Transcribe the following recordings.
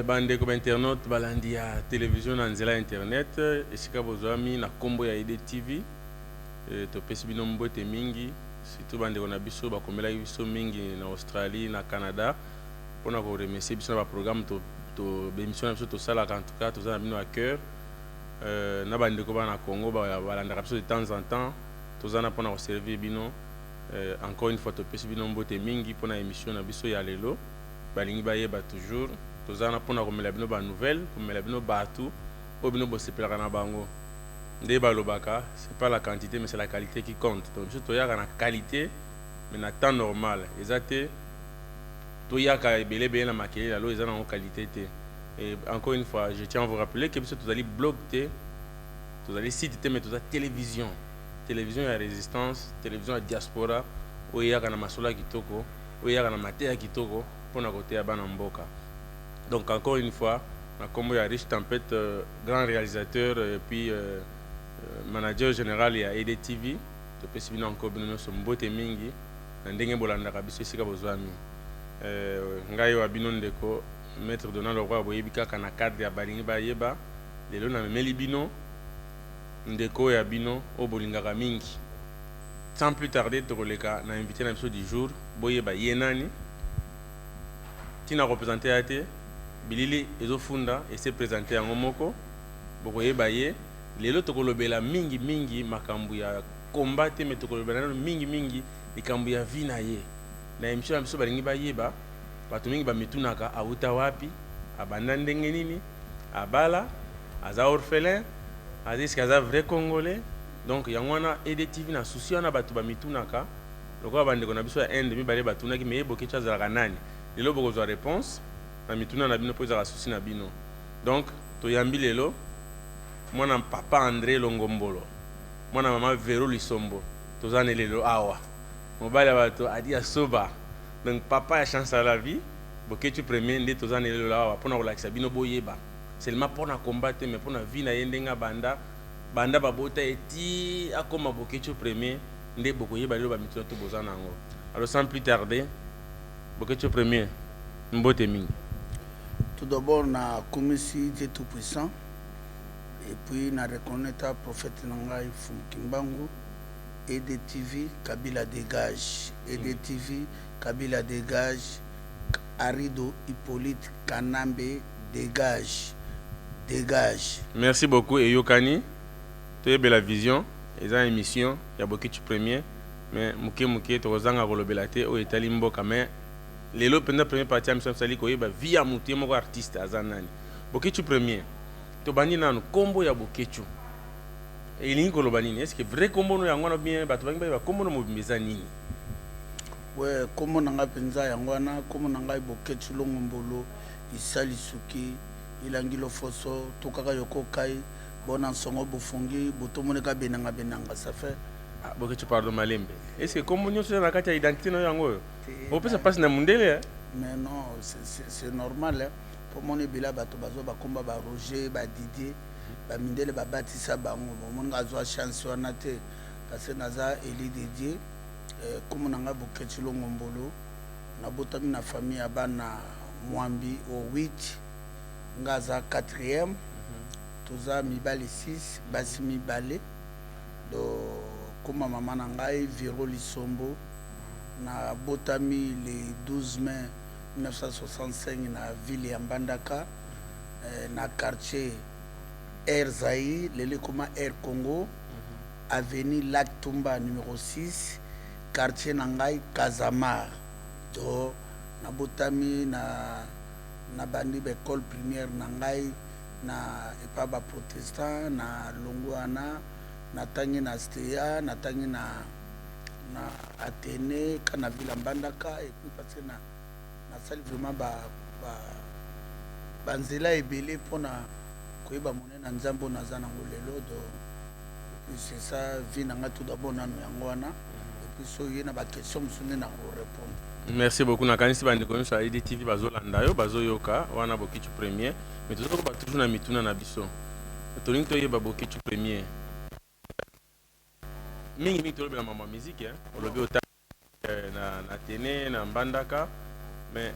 bande comme internaute balandi ya télévision na nzela internet esika bozwami na kombo ya ID TV topesi bino mbote mingi surtout bande na biso bakomela biso mingi na Australie na Canada pona ko remercier biso na ba programme to bémission na biso to sala en tout cas to za bino à cœur na bande ko na Congo balanda biso de temps en temps to za na pona ko servir bino encore une fois topesi bino mbote mingi pona émission na biso ya lelo balingi bayeba toujours tozana pona komela bino ba nouvelle komela bino batou o bino bosepelaka na bango nde balobaka c'est pas la quantité mais c'est la qualité qui compte donc biso toyaka na qualité mais na temps normal ezate toyaka ebele na makele lalo eza na qualité te et encore une fois je tiens à vous rappeler que biso tozali blog te tozali site te mais tozali télévision ya résistance télévision ya diaspora oyaka na masola kitoko oyaka na mateya kitoko pona côté ya bana mboka. Donc encore une fois, comme il y a Rich Tempête, grand réalisateur et puis manager général il y a ID TV, je peux suivre encore bien son beau mingi, ndenge bolanda kabiso esika bozwami. Ngai wa bino ndeko maître Donald Roi boyebika kana cadre ya balingi bayeba, lelo na memeli bino ndeko ya bino o bolingaka mingi. Sans plus tarder tokoleka na invité na biso du jour, boyeba yenani. Tina représenté à te bilili ezofunda et se présenter en moko bokoyeba ye lelo tokolobela mingi makambu ya combattre mais tokolobela mingi likambu ya vie na ye na émission biso balingi bayeba bato mingi bamitunaka auta wapi abanda ndenge nini abala aza orphelin aziski aza vrai congolais donc yango wana EDTV na souci wana bato bamitunaka lokola bandeko na biso ya inde mibale batunaki mais bokecha azalaka nani lelo bokozwa réponse na mituna na bino po ezala souci na bino donc toyambi lelo mwana papa André Longombolo mwana mama Vero Lisombo tozane lelo awa mobali ya bato adi asoba donc papa ya chance à la vie boketu premier nde tozane lelo awa pona kolakisa bino boyeba seulement pona combattre mais pona vie na ye ndenga banda babota eti akoma boketu premier nde bokoyeba lelo bamituna to bozana yango alors sans plus tarder boketu premier mbote mingi. Tout d'abord, na Komissi Dieu Tout-Puissant, et puis na reconnaître prophète Nangai Fumkimbangu, EDTV, Kabila dégage, EDTV, Kabila dégage, Arido Hippolyte Kanambe dégage. Merci beaucoup et Yokani, tu es belle vision, et une émission, il y a beaucoup de premiers, mais muke to kozanga kolobelate o etali mboka mais lelo pendant première partie ya mission sali koyeba via mutie moko artiste azanani bokechu premier to bandi nanu kombo ya bokechu elingi koloba nini est-ce que vrai kombo no yango na bien bato bangi ba kombo no mobimeza nini ouais kombo nanga penza yango na kombo nanga bokechu Longombolo isali suki ilangilo foso to kaka yoko kai bona nsongo bofungi botomoneka benanga ça fait bokechu pardon malembe est-ce que kombo nyoso na kati ya identité no yango on peut se passer na mundele mais non c'est normal hein. Pour mon ebila bato bazo ba komba ba Roger ba Didier ba mindele ba batisa bango mon ngazwa chance wana te parce que naza Eli Didier comme nanga bokechu Longombolo na botami na famille ya bana Mwambi au 8 ngaza 4e toza mibali 6 basi mibale do comme maman nangai Vero Lisombo na botami le 12 mai 1965 na ville ya Mbandaka na quartier Air Zaïre lele koma Air Congo avenue Lac Tumba numéro 6 quartier nangai Casamar do na botami na bandi ba école primaire nangai na epaba protestant na Longwana natangi na Stea natangi na Athénée kana vila Mbandaka et puis parce que na salle vraiment banzela ebele pona koyeba monena nzambo naza nango lelo do et puis c'est ça vie nanga tout d'abord nanu yango wana et puis so yena ba question musune na répondre. Merci beaucoup na kanisi bande kono sa EDTV bazolanda yo bazoyoka wana bokichu premier mais toujours ba toujours na mituna na biso tolingi toyeba bokichu premier mingi tolobela mama musique hein on lobi ota na Athénée na Mbandaka mais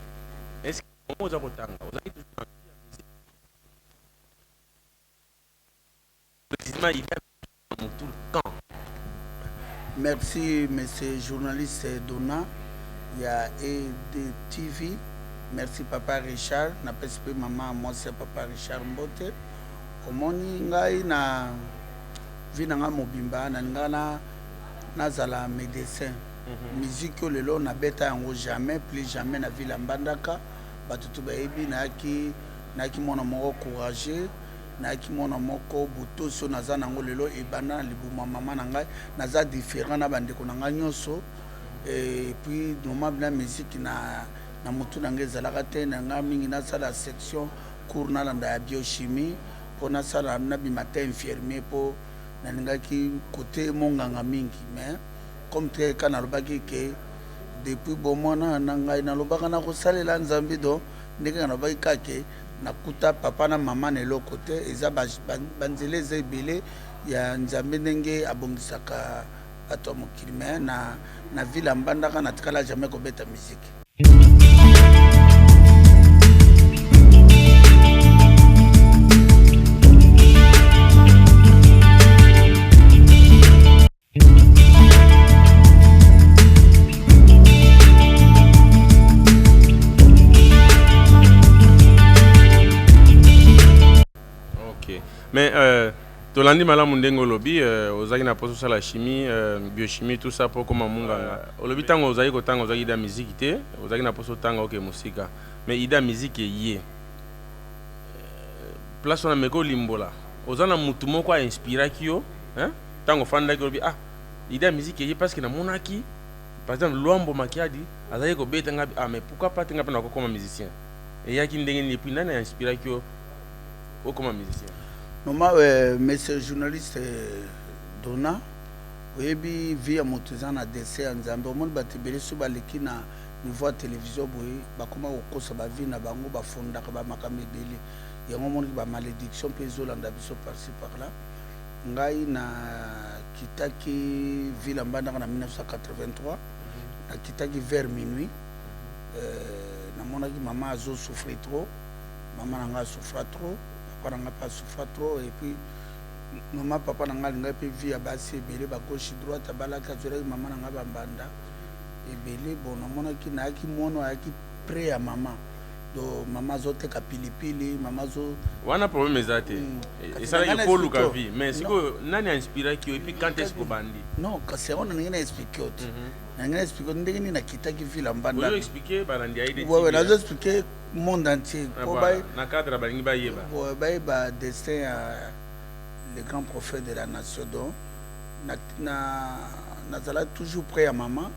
est-ce que on za kotanga ozaki toujours effectivement il y a tout le temps. Merci, monsieur journaliste Dona. Il y a EDTV. Merci, papa Richard. Na PSP maman, moi c'est papa Richard Mbote. Omoni ngai na vinanga mobimba na ngana nazala médecin. Musique le lo na beta yango jamais, plus jamais na ville mbandaka. Batutu baebi na ki mona moko courageux. Na ki mona moko buto so naza nango lelo ebana libuma mama na ngai naza différent na bandeko na ngai nyonso et puis normalement la musique na mutu na ngai ezalaka te na ngai mingi nasala section cours na landa ya biochimie po nasala na bimata infirmier po na ningaki côté monganga mingi mais comme te kana lobaki ke depuis bomona na ngai na lobaka na kosalela nzambe do ndenge na lobaki kake nakuta papa na mama na eloko te eza banzela eza ebele ya nzambe ndenge abongisaka bato ya mokili me na ville mbandaka natikala jamais kobeta miziki. Mais tolandi malamu ndenge olobi ozaki na poso sala chimie biochimie tout ça pour comme munganga olobi tango ozaki kotanga ozaki da musique te ozaki na poso tanga oke musika mais ida musique ye place on a meko limbola ozana mutu moko a inspiraki yo hein tango fandaki olobi ah ida musique ye parce que na monaki par exemple Luambo Makiadi azaki ko beta ngabi ah mais pourquoi pas tenga pena ko comme musicien et yaki ndenge ni puis nani a inspiraki yo comme musicien. Monsieur journaliste Dona, oui, via Motuzan a décès en Zambie, au monde batibeli sous baliki na niveau télévision, oui, bakoma au kosa ba vie na bango ba fonda ka ba makame beli. Il y a un moment ba malédiction peso landa biso par-ci par-là. Ngai na kitaki ville mbanda en 1983, na kitaki vers minuit. Na monaki maman azo souffrir trop, maman nanga souffra trop. Papa n'a pas souffert trop et puis maman papa n'a pas pu vivre à base belé ba gauche droite bala kazore maman n'a pas banda et belé bon mona ki na ki mono a ki prêt à maman do maman zote ka pilipili maman zo wana problème ezate et ça il faut luka vie mais siko nani a inspiré ki et puis quand est-ce que bandi non quand c'est on n'a expliqué autre n'a expliqué ndenge ni na kita ki ville mbanda vous expliquer barandi aide ouais na expliquer monde entier na cadre balingi ba yeba ba destin à le grand prophète de la nation donc na zala toujours près à maman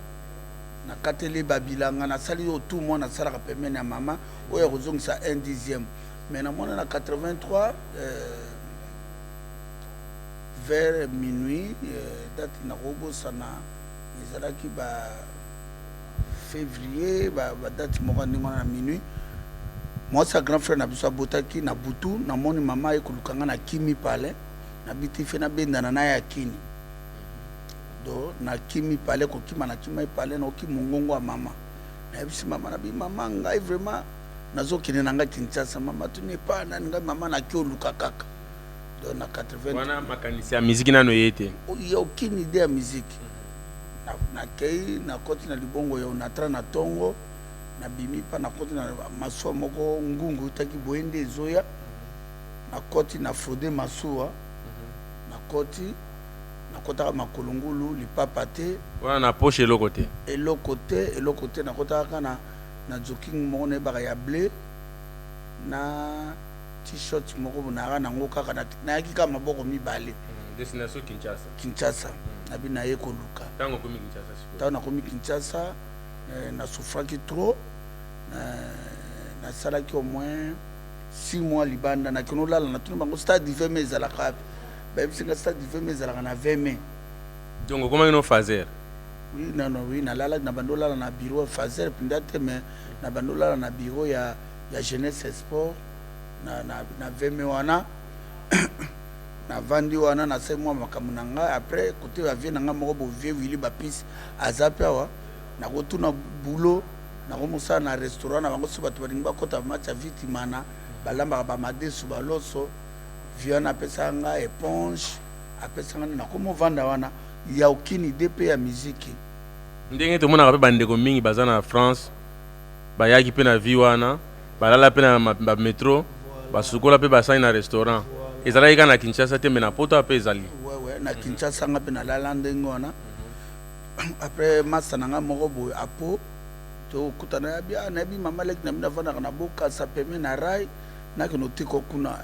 na kateli babilanga na sali tout le monde na sala pemene à maman oya kozongisa 1/10 mais na mona na 83 vers minuit date na robo sana ezalaki ba février ba date moko ndingo na minuit. Moi, sa grand frère n'a pas botaki na butu na moni mama ekulukanga na kimi pale na biti fe na benda na ya kini do na kimi pale ko kima na kimi pale na oki mungongo wa mama na bisi mama na bi mama ngai vraiment nazo kine na nga Kinshasa mama tu ne pas na ngai mama na ki oluka kaka do na 80 wana makanisi ya musique nano yete ya okini idée ya musique na kei na koti na libongo ya onatra na tongo na bimi pa na koti na masuwa moko ngungu taki boende ezoya na koti na fode masuwa na koti na kota makolongulu lipapa te wana na poche eloko te na kota kana na joking moko na ebaka ya blé na t-shirt moko na na ngoka kana na yaki kama maboko mibale destination Kinshasa na bina ye koluka tango nakomi Kinshasa na souffraki trop na salaki au moins 6 mois libanda na kino lala na tuni bango stade du 20 mai ezalaka ba bisinga stade du 20 mai ezalaka na 20 mai donc comment ils ont fazer oui oui na lala na bando lala na bureau fazer pindate mais na bando lala na bureau ya jeunesse et sport na 20 mai wana na vandi wana na 5 mois makamu na nga après côté ya vie na nga moko bo vie wili ba pis azape wa na kotuna boulot na komusa na restaurant na bango so bato balingi bakota matcha vite mana balamba ba madesu baloso viana pesa nga éponge apesanga na komo vanda wana ya aucune idée pe ya musique ndenge tomonaka mpe bandeko mingi baza na France bayaki mpe na vie wana balala mpe na bametro basukola mpe basali na restaurant ezalaki kaka na Kinshasa te me na poto mpe ezali na Kinshasa nga mpe nalala ndenge wana après masa na nga moko boye apo tokutana nayebi mama leki na bino avandaka na bokasa peme na rai nakende otiko kuna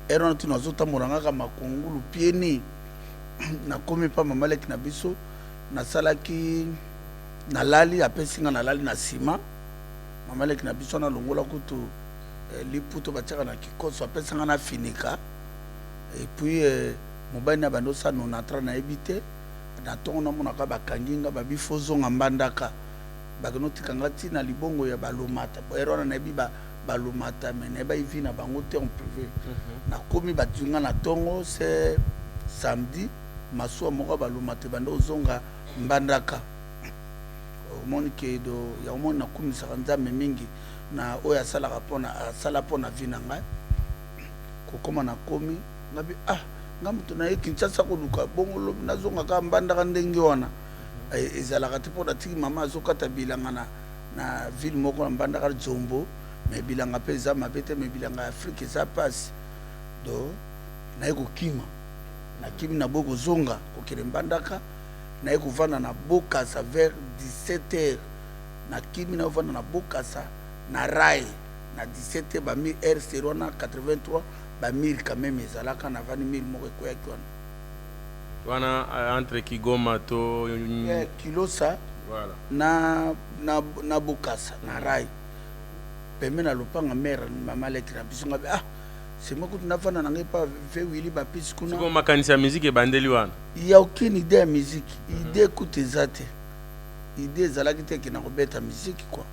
ere wana tino azotambola ngaka makungulu pieni nakomi mpa mama leki na biso nasalaki nalali apesi nga nalali na nsima mama leki na biso nalongola kutu liputo batiaka na kikoso apesi nga nafinika epuis mobali na bando sa nonatra nayebi te na ntongo namonaka bakangi nga babifo ozonga mbandaka bakende otika nga ntina libongo ya balomata ere wana nayebi balomata me nayeba ivi na bango te en privé nakomi batui nga na ntongo se samedi masuwa moko balomata bando ozonga mbandaka omoni ke do ya omoni nakumisaka nzambe mingi na oyo asalaka asala mpo na vi na ngai kokoma nakomi ngabi nga moto na ye Kinshasa koluka bongo lobi nazongaka mbandaka ndenge wana ezalaka te mpo natiki mama azokata bilanga na ville moko na mbandaka Jombo me bilanga mpe eza mabe te me bilanga ya Afrique eza pasi do naye kokima nakimi na bo kozonga kokende mbandaka naye kovanda na bokasa vers 17h nakimi na ovanda na bokasa na rai na 17h bamir RC wana 83 bamir quand même ezalaka na vani mil moko ekoyaki wana entre Kigoma to Kilosa voilà na bokasa na rai peme na lopanga mère mama leki na biso ngabe c'est moi kutu nafanda na ngai pa ve wili bapisi kuna siko makanisi ya musique ebandeli wana ya aucune idée ya musique idée écoute eza te idée ezalaki te ke na kobeta musique quoi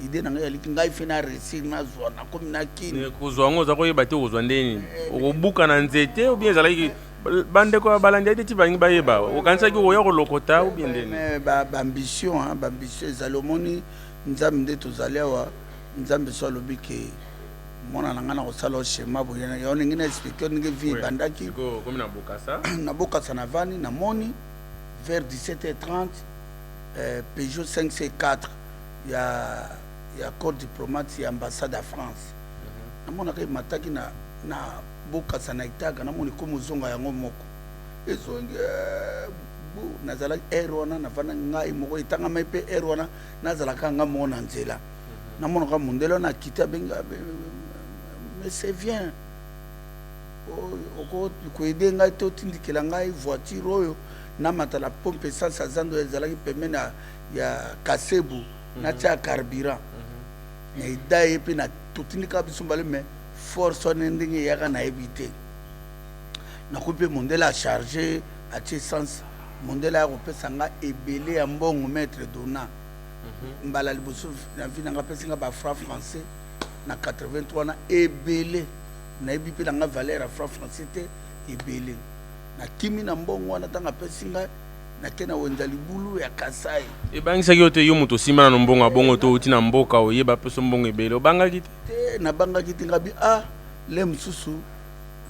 idée na ngai yaliki ngai fe na réussir nazwa nakomi na kini kozwa yango oza koyeba te okozwa ndeni okobuka na nzete ou bien ezalaki bandeko balandi te ti balingi bayeba okanisaki oya kolokota ou bien ndeni baambition ezali omoni nzambe nde tozali awa nzambe so alobi ke mwana na nga na kosala oshema boye yo ndenge na explike ndenge vi ebandaki komi na bokasa na bokasa na vani namoni vers 17h30 Peugeot 5C4 ya corps diplomate ya ambassade ya France namonaka emataki na bokasa na itaka namoni komi ozonga yango moko ezongi nazalaki ere wana navanda ngai moko etangama mpe ere wana nazalaka nga moko na nzela namonaka mondele wana akita benga mais c'est bien okoyede ngai te otindikela ngai voiture oyo namata na pompe essence azando ezalaki pembeni ya kasebu natia carburant na ida ye mpe na totindika biso mbale me force wana ndenge eyaka nayebi te nakomi mpe mondele acharge atie essence mondele ya kopesa nga ebele ya mbongo maître dona mbala liboso na vi nanga apesi nga bafranc français na 83 wana ebele nayebi mpe nanga valeur ya franc français te ebele nakimi na mbongo wana ntango apesi ngai nake na wenza libulu ya Kasai ebangisaki yo te yo moto osimba na mbongo abongo to outi na mboka oyeba mpe so mbongo ebele obangaki te nabangaki te ngabi le mosusu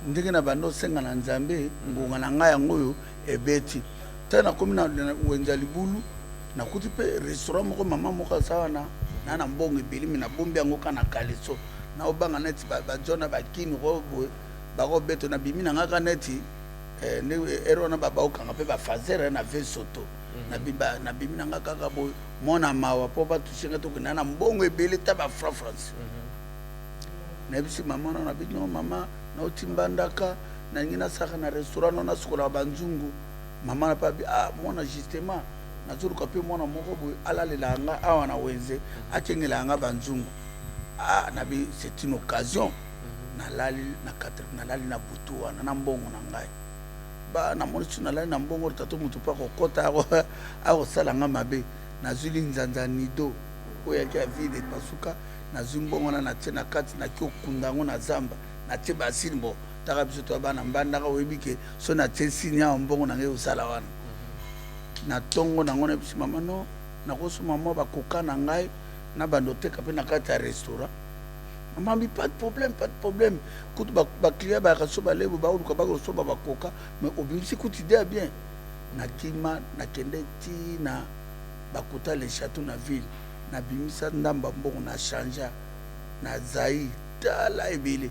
ndenge na bando osenga na nzambe ngonga na ngai yango oyo ebeti te nakomi na wenza libulu nakuti mpe restaurant moko mama moko aza wana na mbongo ebeli me nabombi yango ka na kaleso na obanga neti bajona bakini boye bakobeto nabimi na ngaka neti ere wana baokanga mpe bafazere na ve soto nabimi na nga kaka boye mona mawa mpo batushenga tokenda na mbongo ebele ta bafranc français nayebisi mama wana nabi no mama nauti mbandaka nalingi nasaka na restaurant no nasukolaka banzungu mama na pabi mwana justement nazoluka mpe mwana moko boye alalelaka nga awa na wenze akengelaka nga banzungu nabi c'est une occasion nalali na butu wana na mbongo na ngai namoni su nalali na mbongo tato motu mpo akokota akosala nga mabe nazwi linzanza nido oyo yaki ya vide pasuka nazwi mbongo wana natie na kati naki okunda yango na zamba natie basini bo taka biso to bana mbandaka oyebi ke so natie sini awa mbongo na ngai osala wana na ntongo nango na bisi mama no nakosoma mwa bakoka na ngai na bando teka mpe na kati ya restaurant Mambi, pas de problème, pas de problème. Quand tu client ba raso ba lebo ba ou ka ba so ba koka, mais obisi kuti idée bien. Na kima na kende ti na bakuta les châteaux na ville. Na bimisa ndamba mbongo na chanja na zai tala ebele.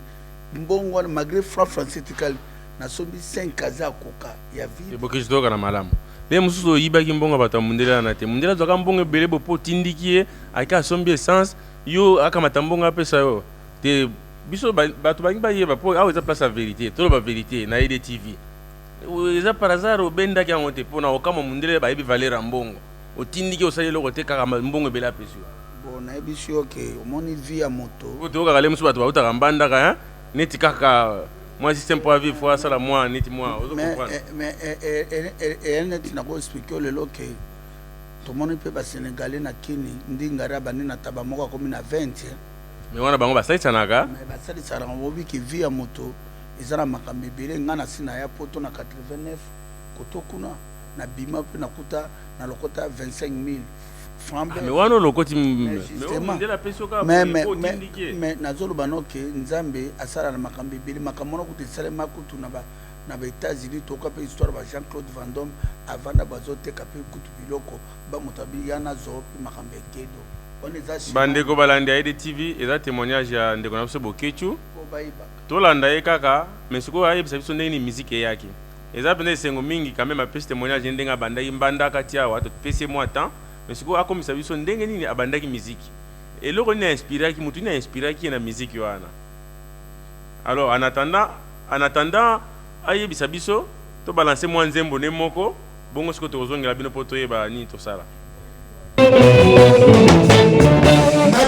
Mbongo malgré franc français tikali na sombi 5 kaza koka ya ville. Ebo kisto kana malamu. Le mususu yiba ki mbongo bata mundela na te. Mundela zoka mbongo ebele bo po tindikie aka sombi essence yo aka matambonga pesa yo. Te biso bato bangi ba yeba po awo eza place la vérité. Tolo ba vérité na ide TV. Eza par hasard obenda ki angote po na okama mundele ba yebi valeur mbongo. Otindiki osali loko te kaka mbongo ebele apesi yo. Bon na yebi yo ke omoni vie ya moto. Oto kaka le mususu bato ba uta mbanda ka hein. Neti kaka moi système pour vivre fois ça la moi neti moi mais elle neti na ko expliquer le loke to moni pe ba sénégalais na kini ndingara bani na taba moko comme na 20 mais wana bango ba saitsa naka mais ba sali sara ngobi ki vie ya moto ezara makambe bele ngana sina ya poto na 89 koto kuna na bima pe na kuta na lokota 25000 francs mais wana lokoti mais nazolo banoke nzambe asala na makambe bele makamona kuti salema kutu na ba États-Unis to ka pe histoire ba Jean-Claude Van Damme avant na bazote ka pe kutu biloko ba motabi yana zo pe makambe kedo on est bandeko balandi aide TV eza témoignage ya ndeko na biso Bokechu to landa ye kaka mais siko aye biso ndenge ni musique yake eza pende sengo mingi quand même apesi témoignage ndenga bandaki mbanda kati awa to pese moi temps mais siko akomisa biso ndenge nini abandaki musique eloko ni inspiré ki mutu ni inspiré ki na musique wana. Alors en attendant aye biso to balancer moi nzembo ne moko bongo siko to ozongela bino poto yeba ni to sala. Mais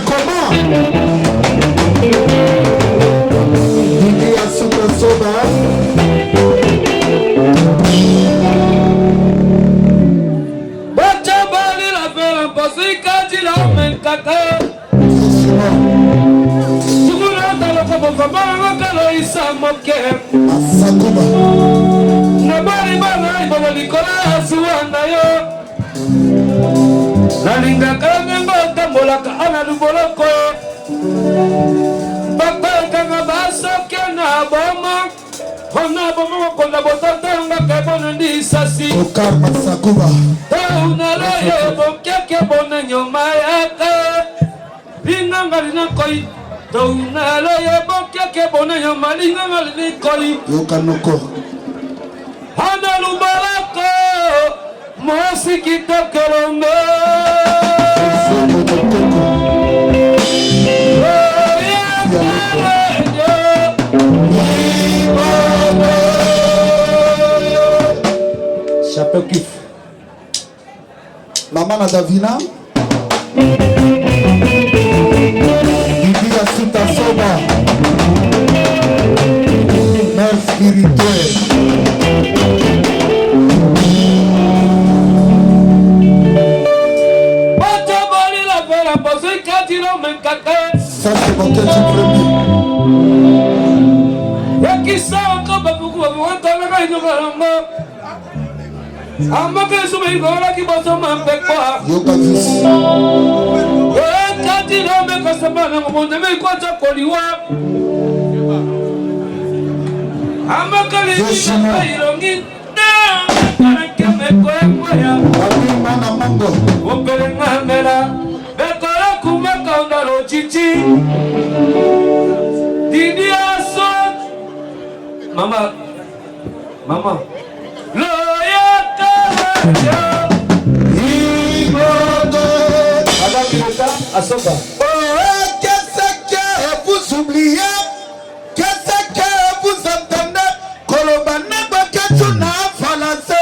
comment il y a super sauvage Bachabali la fera posika tila menkaka Sukuna talo kopo fabara kalo isa moke Asakuba Nabari bana ibobo likola asuwana yo Nalinga kangengo tambolaka ana luboloko Bakaka nga basoke na boma Hona boma wakonda botatanga kebona ndi sasi Okar Masakuba Tauna loyo bokeke bona nyoma yaka Linganga linakoi Tauna loyo bokeke bona nyoma linganga linikoi Yokanoko Hana luboloko Mosi kitokelongo Chapeau kiff Maman na Davina Bibi ya Suta Soba Mère spirituelle Ça c'est mon quel premier Yakisa kaba buku wanta na kai no garamba Amma ke sube ngora ki boso mambe kwa Yoka visi Kati no me kasaba na mbonde me kwa chakoliwa Amma kali ni irongi na keme kwa ya Abi mana mango Opere ngamela Bekora kumaka ondalo chichi Didi aso Mama Loya kaya Igodo Madame Bileta Asoba Oh, qu'est-ce que vous oubliez? Qu'est-ce que vous entendez? Kolobana Baketu na falase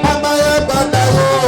mama ya bana yo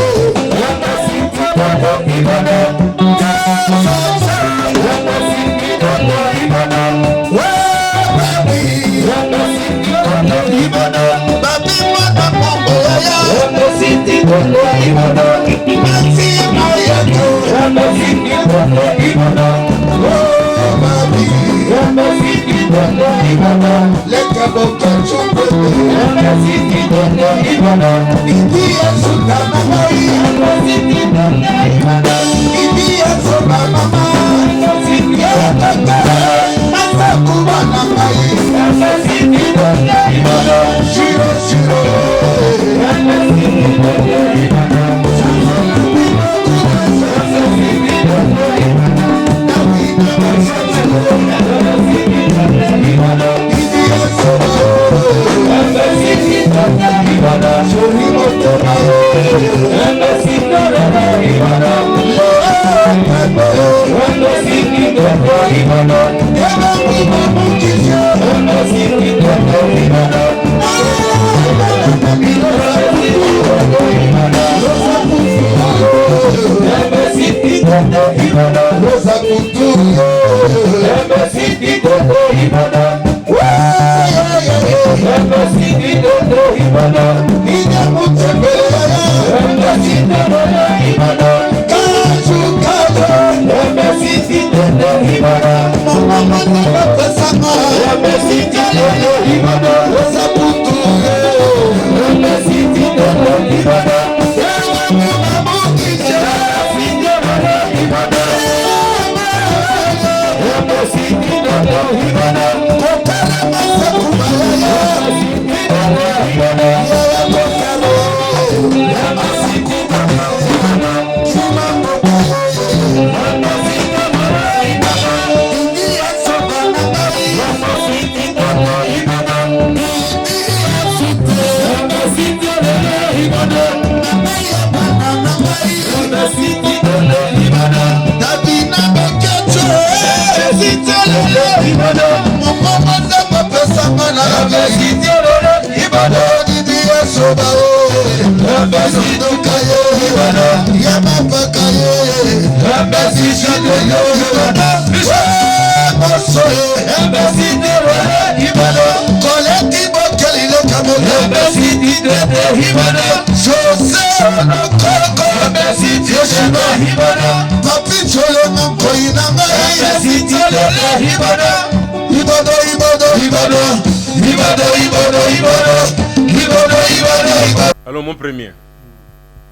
Alors mon premier,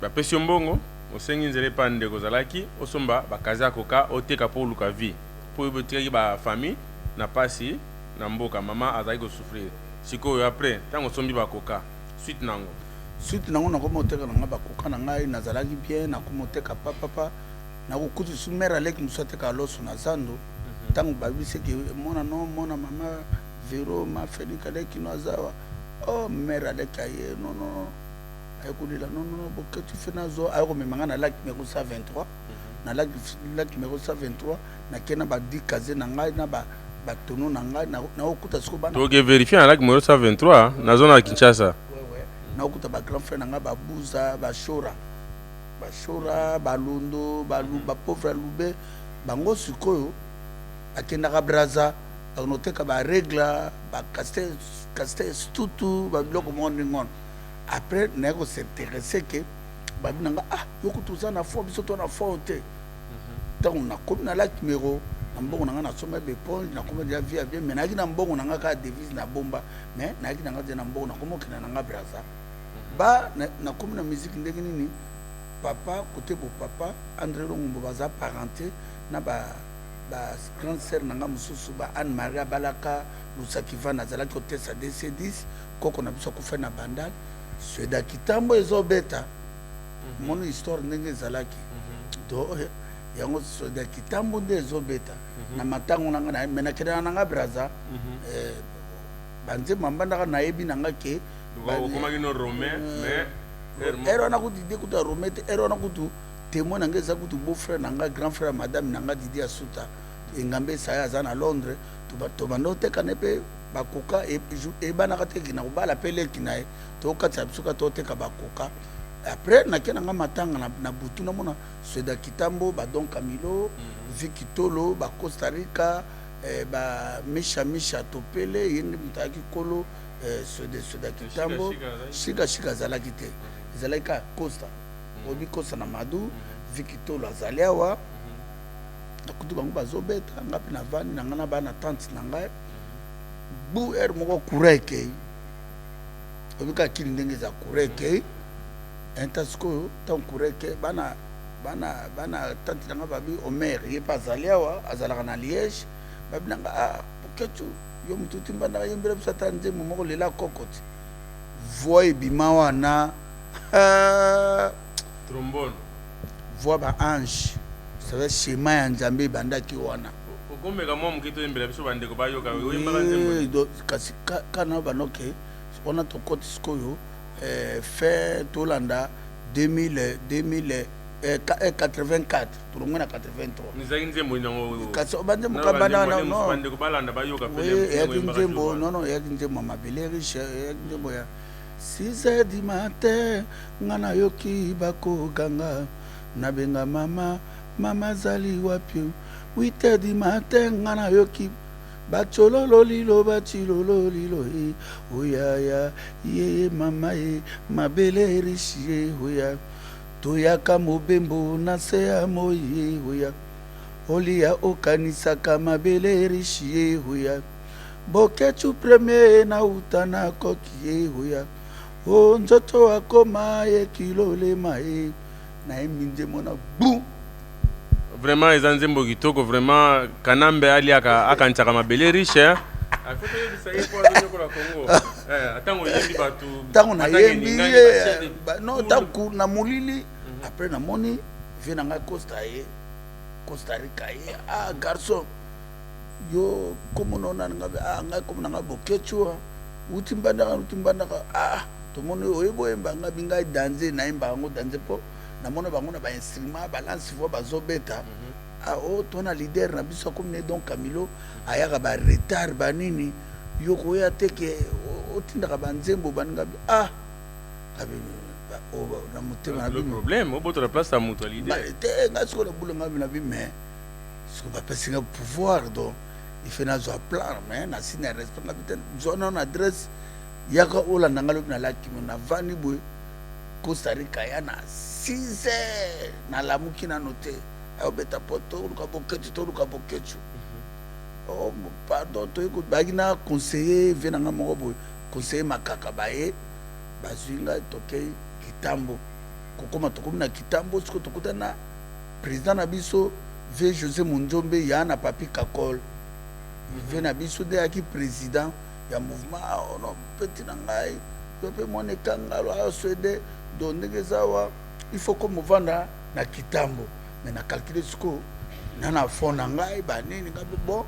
bapesi mbongo osengi nzele pa ndeko zalaki osomba bakaza koka oteka po luka vie po botikaki ba famille na pasi na mboka mama azali ko souffrir sikoyo après tango sombi bakoka suite nango nakoma oteka nanga bakoka na ngai nazalaki bien nakoma oteka papa nakokuti su mère aleki mosu ateka loso na zando ntango babiseki mona mama Vero mafenika leki no azawa oh mère aleki aye non ayekolila non boke tu fais nazo ayekomemanga na lac numéro 123 na lac numéro 123 nakena badikaze na ngai na batono na ngai naokuta siko bana toke vérifier na lac numéro 123 na zone ya Kinshasa naokuta ba grand frère na ngai babuza bashora balundo baluba pauvre lube bango sikoyo akendaka braza akoteka ba règle ba castel tutu ba biloko mondingon après nako s'intéresser que babinanga yokutuza na fo biso to na fo te donc na komi na lac numéro na mbongo nanga na soma be pont na komi dia via bien mais naki na mbongo nanga ka devise na bomba mais naki nanga na mbongo na komo kina nanga braza ba na komi na musique ndenge nini papa côté pour papa André Longombo baza parenté na ba grande sœur nanga mususu ba Anne Maria Balaka Lusaki va nazala ki otesa DC10 koko na biso ko fe na bandal Sweda kitambo ezobeta mon histoire ndenge ezalaki do yango Sweda kitambo nde ezobeta na matango nanga na mena kena nanga braza banze mambanda na yebi nanga ke koma kino romain mais ero na kuti de kuta romain ero na kutu témoin nanga za kutu beau frère nanga grand frère madame nanga Didi Asuta engambe saya za na Londres to bando te kanepe bakoka ebanaka te kina kobala mpe leki na ye tokatisa biso ka toteka bakoka après nake nanga matanga na butu namona Sweda Kitambo badon Camilo Vicky Tolo ba Costa Rica ba misha topele yende mutaki kolo Sweda Kitambo shika azalaki te ezalaki ka Costa obi Costa na Madu Vicky Tolo azali awa nakutu bango bazobeta ngapi na vani nanga na bana tante na ngai bu moko kureke obika kili ndenge za kureke entasko tan kureke bana tante nanga babi Omer ye pa azali awa azalaka na Liège babi nanga poketu yo mututi mbanda yembele bisata nzembo moko lela kokoti voix ebima wana trombone voix ba ange ça va schéma ya nzambe bandaki wana okomeka mwa mokito yembela biso bandeko bayoka oyembaka nzembo kasi kana banoke wana tokoti sikoyo fin tolanda 84 tulongwe na 83 nizaki nzembo nango kasi banzembo kabana no bandeko balanda bayoka yaki nzembo non yaki nzembo mabele riche yaki nzembo ya 6h du matin ngana yoki bakoganga nabenga mama zali wapi 8h du matin ngana yoki bachololo lilo bachilolo lilo oyaya ye mama ye mabele riche oya toyaka mobembo na se ya moye oya olia okanisaka mabele riche oya bokechu premier na utana koki oya o nzoto akoma ye kilole mae na eminje mona bu vraiment eza nzembo kitoko vraiment kanambe ali akanchaka mabele riche tango na yembi no tango na mulili après na moni vie na ngai Costa Rica ye garçon yo komo nona nga ngai komo na ngai bokechua utimbandaka tomoni oyeboyemba nga bingai danse nayemba yango danse po namona bango na bainstrument balance voix bazobeta tona leader na biso akomi donc Camilo ayaka baretard banini yo koya te ke otindaka banzembo baninga na motema le problème obotola place ya moto leader te nga sikoyo nabulanga na bi mais siko bapesinga pouvoir donc il fait nazwa plan mais nasi na respect nga bite zona na adresse yaka olanda nga lobi na lakimo na vani boye Costa Rica ya na 6h na lamuki nano te ayobeta po toluka boketu pardon toyeko baki na conseiller vie nanga moko boye conseiller makaka baye bazwi ngai tokei Kitambo kokoma tokomi na Kitambo siko tokuta na président na biso vie José Munjombe ya na Papi Kakol vie na biso de yaki président ya mouvement no petit na ngai yo pe moneka ngalo aswede donc ndenge zawa il faut que movanda na Kitambo mais na calculer siko nana fond na ngai banini ngabe bon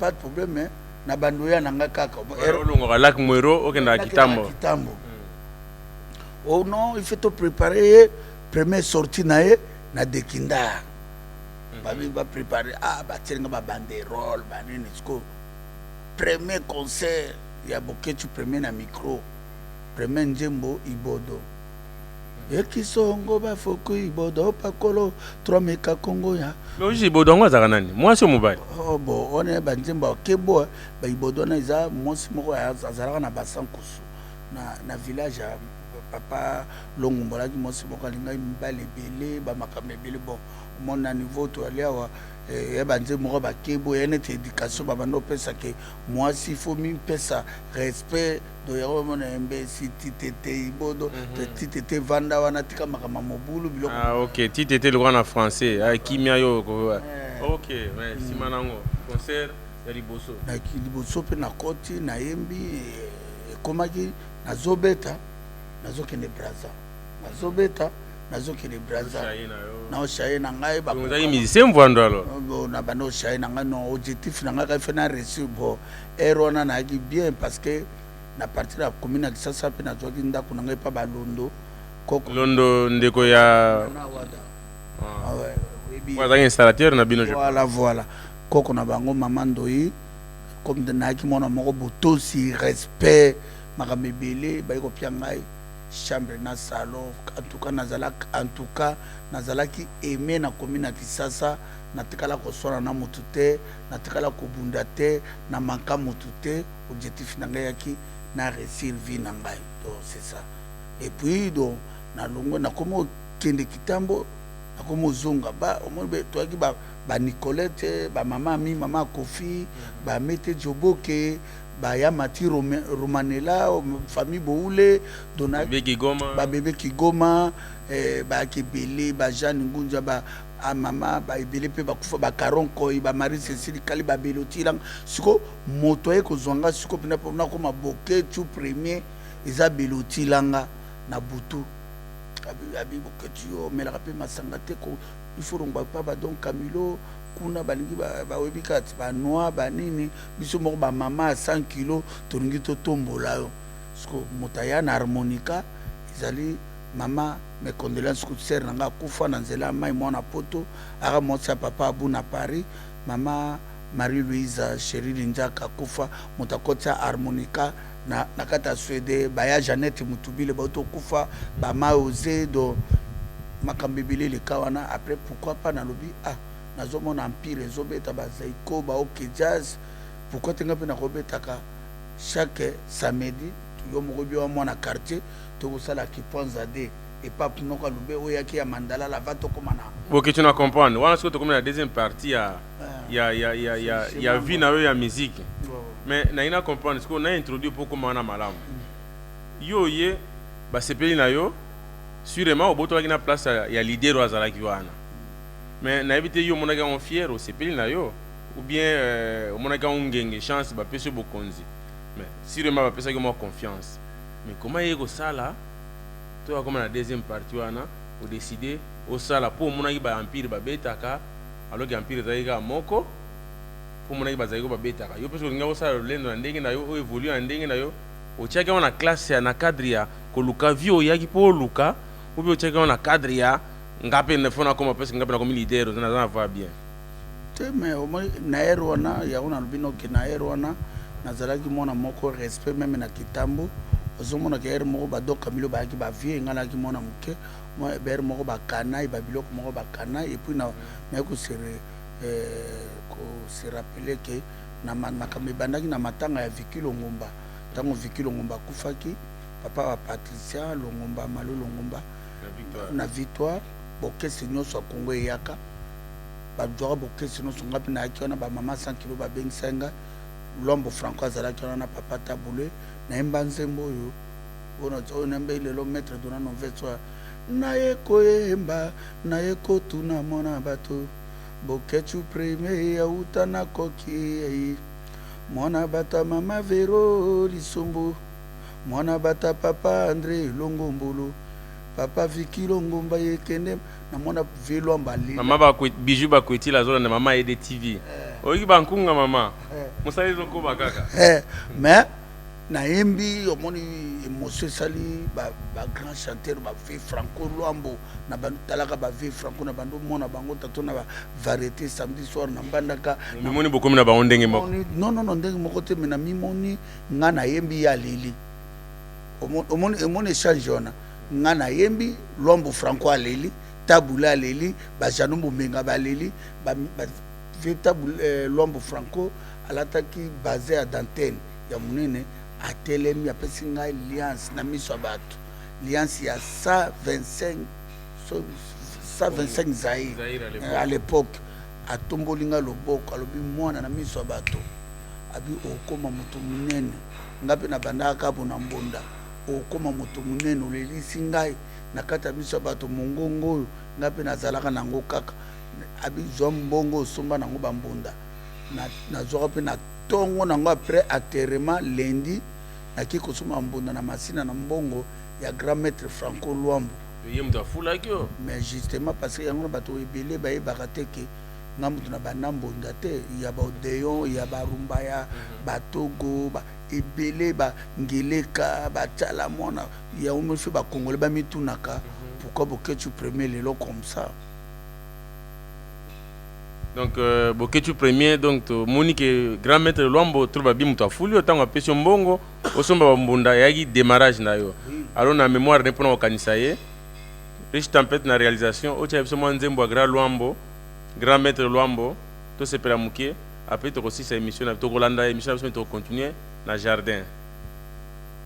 pas de problème na bandoya na ngai kaka olongoka lak mwero okenda Kitambo oh non il faut te préparer première sortie nae na Dekinda babi ba préparer batirenga ba banderole banini siko premier concert ya boketu premier na micro premier nzembo Ibodo ekisongo bafoko Ibodo pakolo 3 meka Kongo ya loji Ibodo ngo azaka nani mwasi mobali bon on banzembo kebo ba Ibodo na iza mwasi moko azalaka na basankusu na village ya papa Longombola ki mwasi moko alinga mbale belé ba makambe belé bon mon niveau to aliawa banze moko bakebo yene te éducation babando pesa ke mwasi faut mi pesa respect do yaro mona embe si titete Ibodo titete vanda wana tika makama mobulu biloko OK titete le grand en français kimia yo OK merci manango concert ya liboso na liboso pe na koti na yembi komaki nazobeta nazokende Brazza na oshaye na ngai ba vous avez musicien mvando alors na bano oshaye na ngai non objectif na ngai fait na reçu bon erona na ki bien parce que na partir la commune ya Kisasa pe na zoki ndako na ngai pa balondo koko londo ndeko ya ouais oui installateur na bino voilà koko na bango mama Ndoi comme de naki mona moko botosi respect makambo ebele bayi kopia ngai chambre na salon en tout cas nazalaki aimé na komi na Kisasa natikala koswana na motu te natikala kobunda te na manka motu te objectif na ngai yaki na réussir vie na ngai donc c'est ça et puis donc na longo na komo kende kitambo na komo zonga ba omoni be toaki ba Nicolette ba mama mi mama Kofi ba Mete Joboke ba ya Mati Romanela famille Boule dona bébé Kigoma ba Kebele ba Jeanne Ngunja ba a mama ba ebele pe ba kufa ba Karonko ba Marie Cécile Kali ba Beloti lang siko moto e ko zonga siko pina pona ko maboke tu premier eza Beloti langa na butu abi boke tu yo mela pe masanga te ko il faut donc ba donc Camilo kuna balingi ba webikati ba noa ba nini biso moko ba mama 100 kg tolingi to tombola yo siko motaya na harmonica izali mama mes condoléances ku sœur nanga kufa na nzela mai mwana poto ara motsa papa abu na Paris mama Marie Louise Chérie Linjaka kufa motakotsa harmonica na kata Suède ba ya Jeannette Mutubile ba to kufa ba ma osé do makambebele le kawana après pourquoi pas na lobi nazo mon empire ezobeta bazaiko ba OK jazz pourquoi tenga pe na kobetaka chaque samedi yo moko bio mwana quartier to kosala ki ponza de et pas pour ka lobe oyaki ya mandala la va to komana OK tu na comprendre wana siko to comme la deuxième partie ya vie na yo ya musique mais na ina comprendre siko na introduire pour comment na malamu yo ye ba sepeli na yo sûrement au boto na place ya leader azala ki wana mais na éviter yo monaka on fier au sepeli na yo ou bien monaka on ngenge chance ba pese bokonzi mais sûrement ba pese mo confiance mais comment yego sala toi comme la deuxième partie wana ou décider au sala pour monaki ba empire ba betaka alors que empire zaika moko pour monaki ba zaiko ba betaka yo pese ngo sala lendo na ndenge na yo o évolue na ndenge na yo o chaka wana classe na cadre ya koluka vio yaki po luka ou bien o chaka na cadre ya ngape ne fona comme parce que ngape na comme leader ça va bien te mais au moins na erwana ya ona lubino ke na erwana nazalaki mona moko respect même na kitambo ozomona ke moko ba doka milo ba ki ba vie ngala ki mona muke mo ber moko ba kana ba biloko moko ba kana et puis na ko se rappeler que na makambe bandaki na matanga ya Viki Longomba tango Viki Longomba kufaki papa wa Patricia Longomba Malo Longomba na victoire bokese nyonso Kongo yaka ba doa bokese nyonso ngapi na akiona ba mama 100 kg ba bengisenga lombo franco azala kiona na papa tabule na embanzembo yo bona tso nembe lelo maître dona no vetso na yeko yemba na yeko tuna mona bato bokechu premier ya utana koki mona bata mama Vero Lisombo mona bata papa André Longombolo papa Viki Longomba yekende na mona velo mbali mama ba biju ba kweti la zone na mama ede TV oyi ba nkunga mama musali zoko bakaka mais na yembi omoni émotion sali ba grand chanteur ba vie Franco Luambo na bandu talaka ba vie Franco na bandu mona bango tato na ba variété samedi soir na mbandaka mimoni bokomi na ba ndenge moko non ndenge moko te mais na mimoni nga na yembi ya leli omoni échange ona nga na yembi Luambo Franco aleli tabula aleli ba janumbu menga baleli ba véritable Luambo Franco alataki basé à d'antenne ya munene atelemi apesi ngai alliance na miso bato alliance ya 125 Zaïre à l'époque atombolinga loboko alobi mwana na miso bato abi okoma mutu munene ngape na bandaka bona mbonda okoma mutu munene olelisi ngai na kata miso bato mongongo ngape nazalaka nango kaka abi zwa mbongo osomba nango bambonda na zwa pe na tongo nango après atterrement lundi naki kosoma mbonda na masina na mbongo ya grand maître Franco Luambo yemta fula kyo mais justement parce que yango bato ebele ba yebaka te ke ngamutu na bana mbonda te ya ba Odeon ya ba rumba ya ba Togo ba ebele ba ngeleka ba tala mona ya omefe ba congolais ba mitunaka pourquoi boketu premier lelo comme ça Donc, Boketu premier, donc, Monique, grand maître Luambo, trouve bien mouta foulio, tant à Pession Bongo, au somba Mbunda, yagi démarrage na yo. Alors, na mémoire, ne prenons au Kanisaye, riche tempête na réalisation, au Tchaïb Soman Zembo, grand Luambo, grand maître Luambo, tout se pélamouké, après, tu as aussi sa émission, tu as Rolanda, émission, tu as continué na jardin.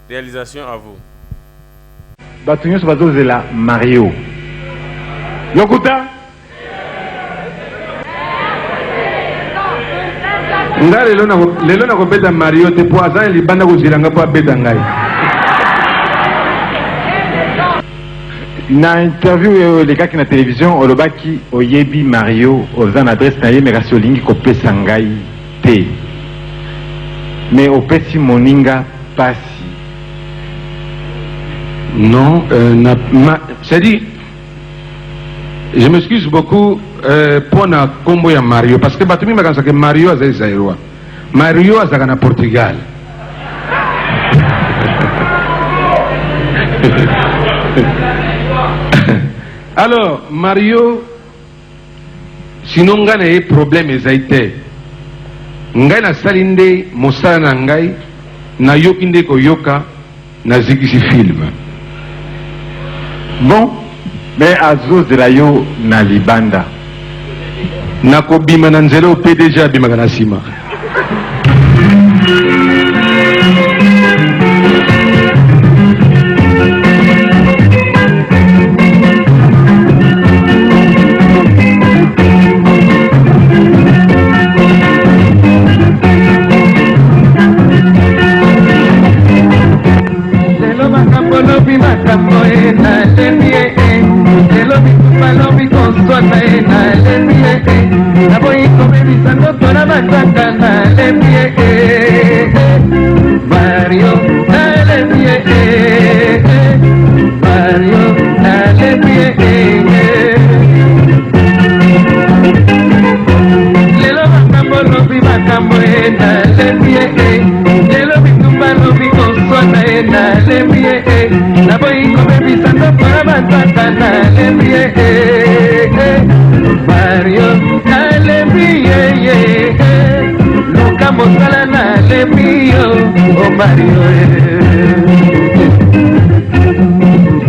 Réalisation à vous. Batunyo Sabazo Zela Mario. Lokuta? Nga lelo na kobeta Mario te po aza libanda kozilanga po abeta ngai. Na interview les gars qui na télévision olobaki oyebi Mario oza na adresse na ye mais kasi olingi kopesa ngai te. Mais opesi moninga pasi. Non, c'est-à-dire, je m'excuse beaucoup pour na combo ya Mario parce que batumi makansa que Mario azali Zaïrois. Mario azaka na Portugal. Alors Mario sinon nga na ye problème ezaite. Ngai na salinde mosala na ngai na yokinde ko yoka na zikisi film. Bon, mais azo zelayo na libanda. Nako bima na nzela pe déjà bima na sima.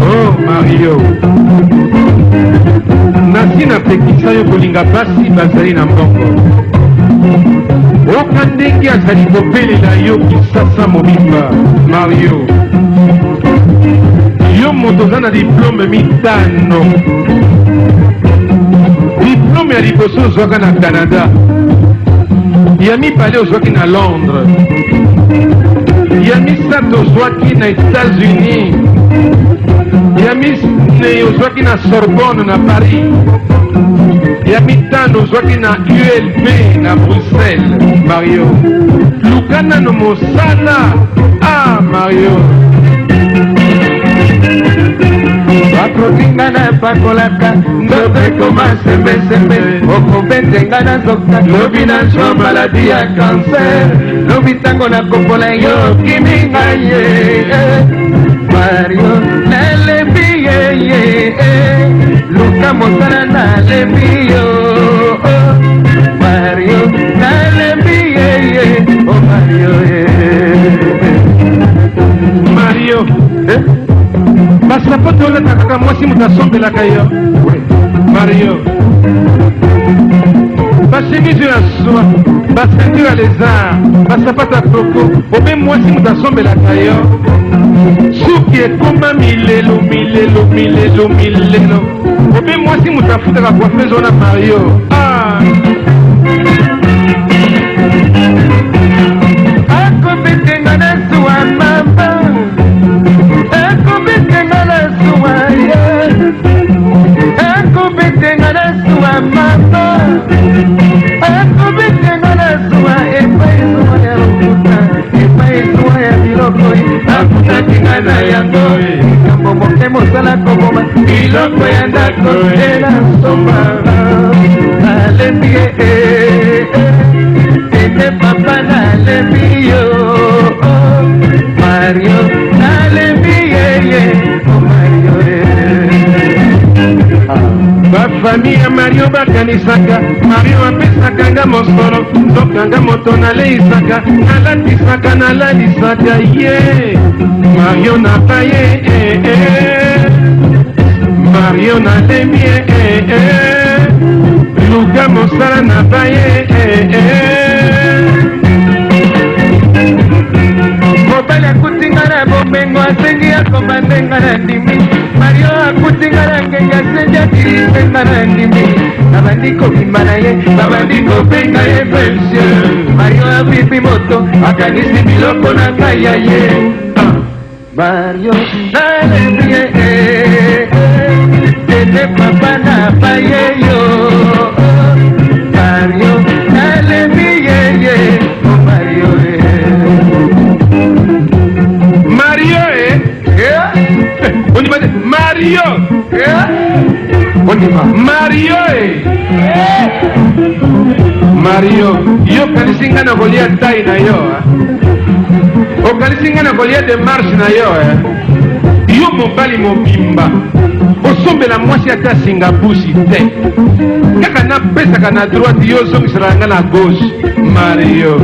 Oh Mario, nasi na pekisa yo kolinga basi bazali na mbongo. Oka ndenge azali kobelela yo kisasa mobimba Mario. Yo moto oza na diplome mitano. Diplome ya liboso ozwaka na Canada. Ya mibale ozwaki na Londres. Ya misato ozwaki na États-Unis. Ya mine ozwaki na Sorbonne na Paris. Ya mitano ozwaki na ULB na Bruxelles. Mario, lukana no mosala. Ah Mario, bakokinga na pakolaka ndoto ekoma sembesembe okobetenga na nzoka lobi na nzwa maladi ya kanser lobi ntango nakopola yo kiminga ye Mario nalembi ye luka mosala nalembi yo Mario nalembi ye o Mario Mario, basapato olata kaka mwasi moto asombelaka yo. Mario, basemizo ya soie, basentire ya lézard, basapato ya koko, obe mwasi moto asombelaka yo. Suki ekoma milelo, obe mwasi moto afutaka coiffeuse wana Mario. Ah, akobetenga na suwa mama, akobetenga na suwa ye, akobetenga na suwa mama, akobetenga na suwa epai suwa ya lokuta, epai suwa ya biloko akutakinga na yango likambo moke mosala koboma biloko ya ndako ela somba nalembi ye ete papa nalembi yo Mario nalembi ye o Mario bafami ya Mario bakanisaka Mario apesaka nga mosolo tokanga moto naleisaka nalatisaka nalalisaka ye Mario napaye Mario nalemie luka mosala napaye mobali akutinga na bomengo asengi akomandenga na ndimi Mario akutinga na ngenga asengi akirisenga na ndimi babandi kobimba na ye babandi kobenga ye monsieur Mario abibi moto akanisi biloko na ngai ya ye Mario nalemie tete papa na paye yo Mario nalemie ye Mario Mario on dit Mario on dit Mario Mario yo kalisinga na kolia tai na yo o kalisinga na kolia de marche na yo yo mobali mobimba osombela mwasi ata singabusi te kaka napesaka na droite yo zongiselanga na gauche Mario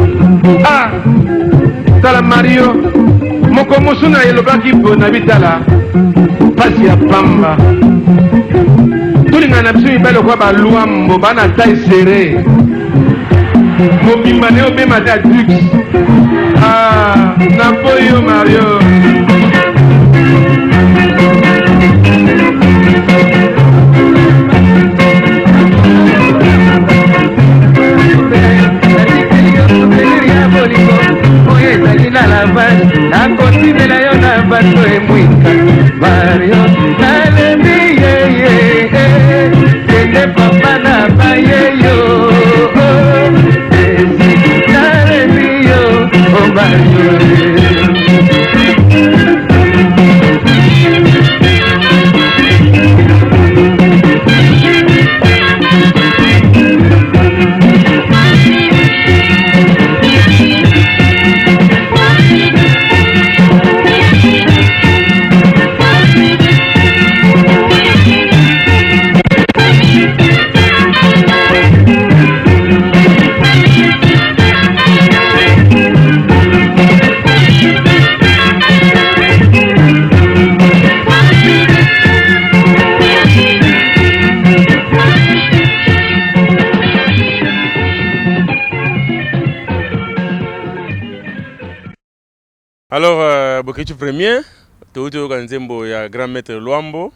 tala Mario moko mosu na elobaki mpona bitala pasi ya pamba tolingana na biso mibali okwa balwambo bana tai sere mobimba ne obema te adux na boyo Mario akotimela yo na bato emwika Mario nalembi yeye kende papa na baye yo nalembi yo o Mario Alors, Boketu premier, Teuto Nzembo ya grand maître Luambo,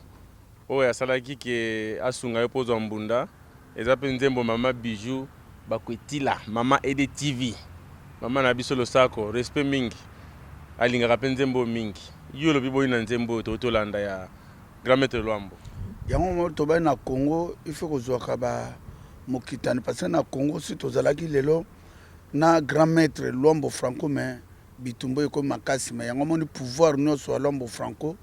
ya salaki ke asunga yopozo mbunda, ezape Nzembo mama Bijou, bakwetila, mama Ede TV, mama na biso losako, respect mingi, alinga rape Nzembo mingi, yolo bibo ina Nzembo Teuto landa ya grand maître Luambo. Yango mo toba na Congo, il faut kozwaka ba mokitani parce que na Congo si tozalaki lelo na grand maître Luambo Franco mais bitumbo eko makasi mais yango moni pouvoir nyonso Luambo Franco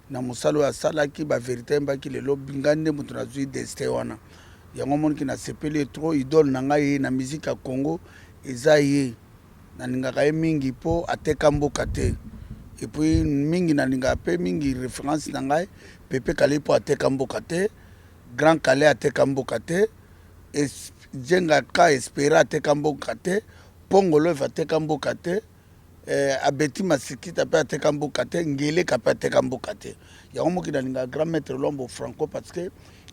na musalo ya salaki ba vérité mbaki lelo bingande mutu na zui destin wana yango moni ki na sepeli trop idole na ngai na musique ya Congo eza ye na ningaka ye mingi po ateka mboka te et puis mingi na ninga pe mingi référence na ngai Pepe Kale po ateka mboka te Grand Kale ateka mboka te Jenga ka espera ateka mboka te Pongolo va ateka mboka te Abeti Masikita pe ateka mboka te Ngele ka pe ateka mboka te yango moki na ninga grand maître Luambo Franco parce que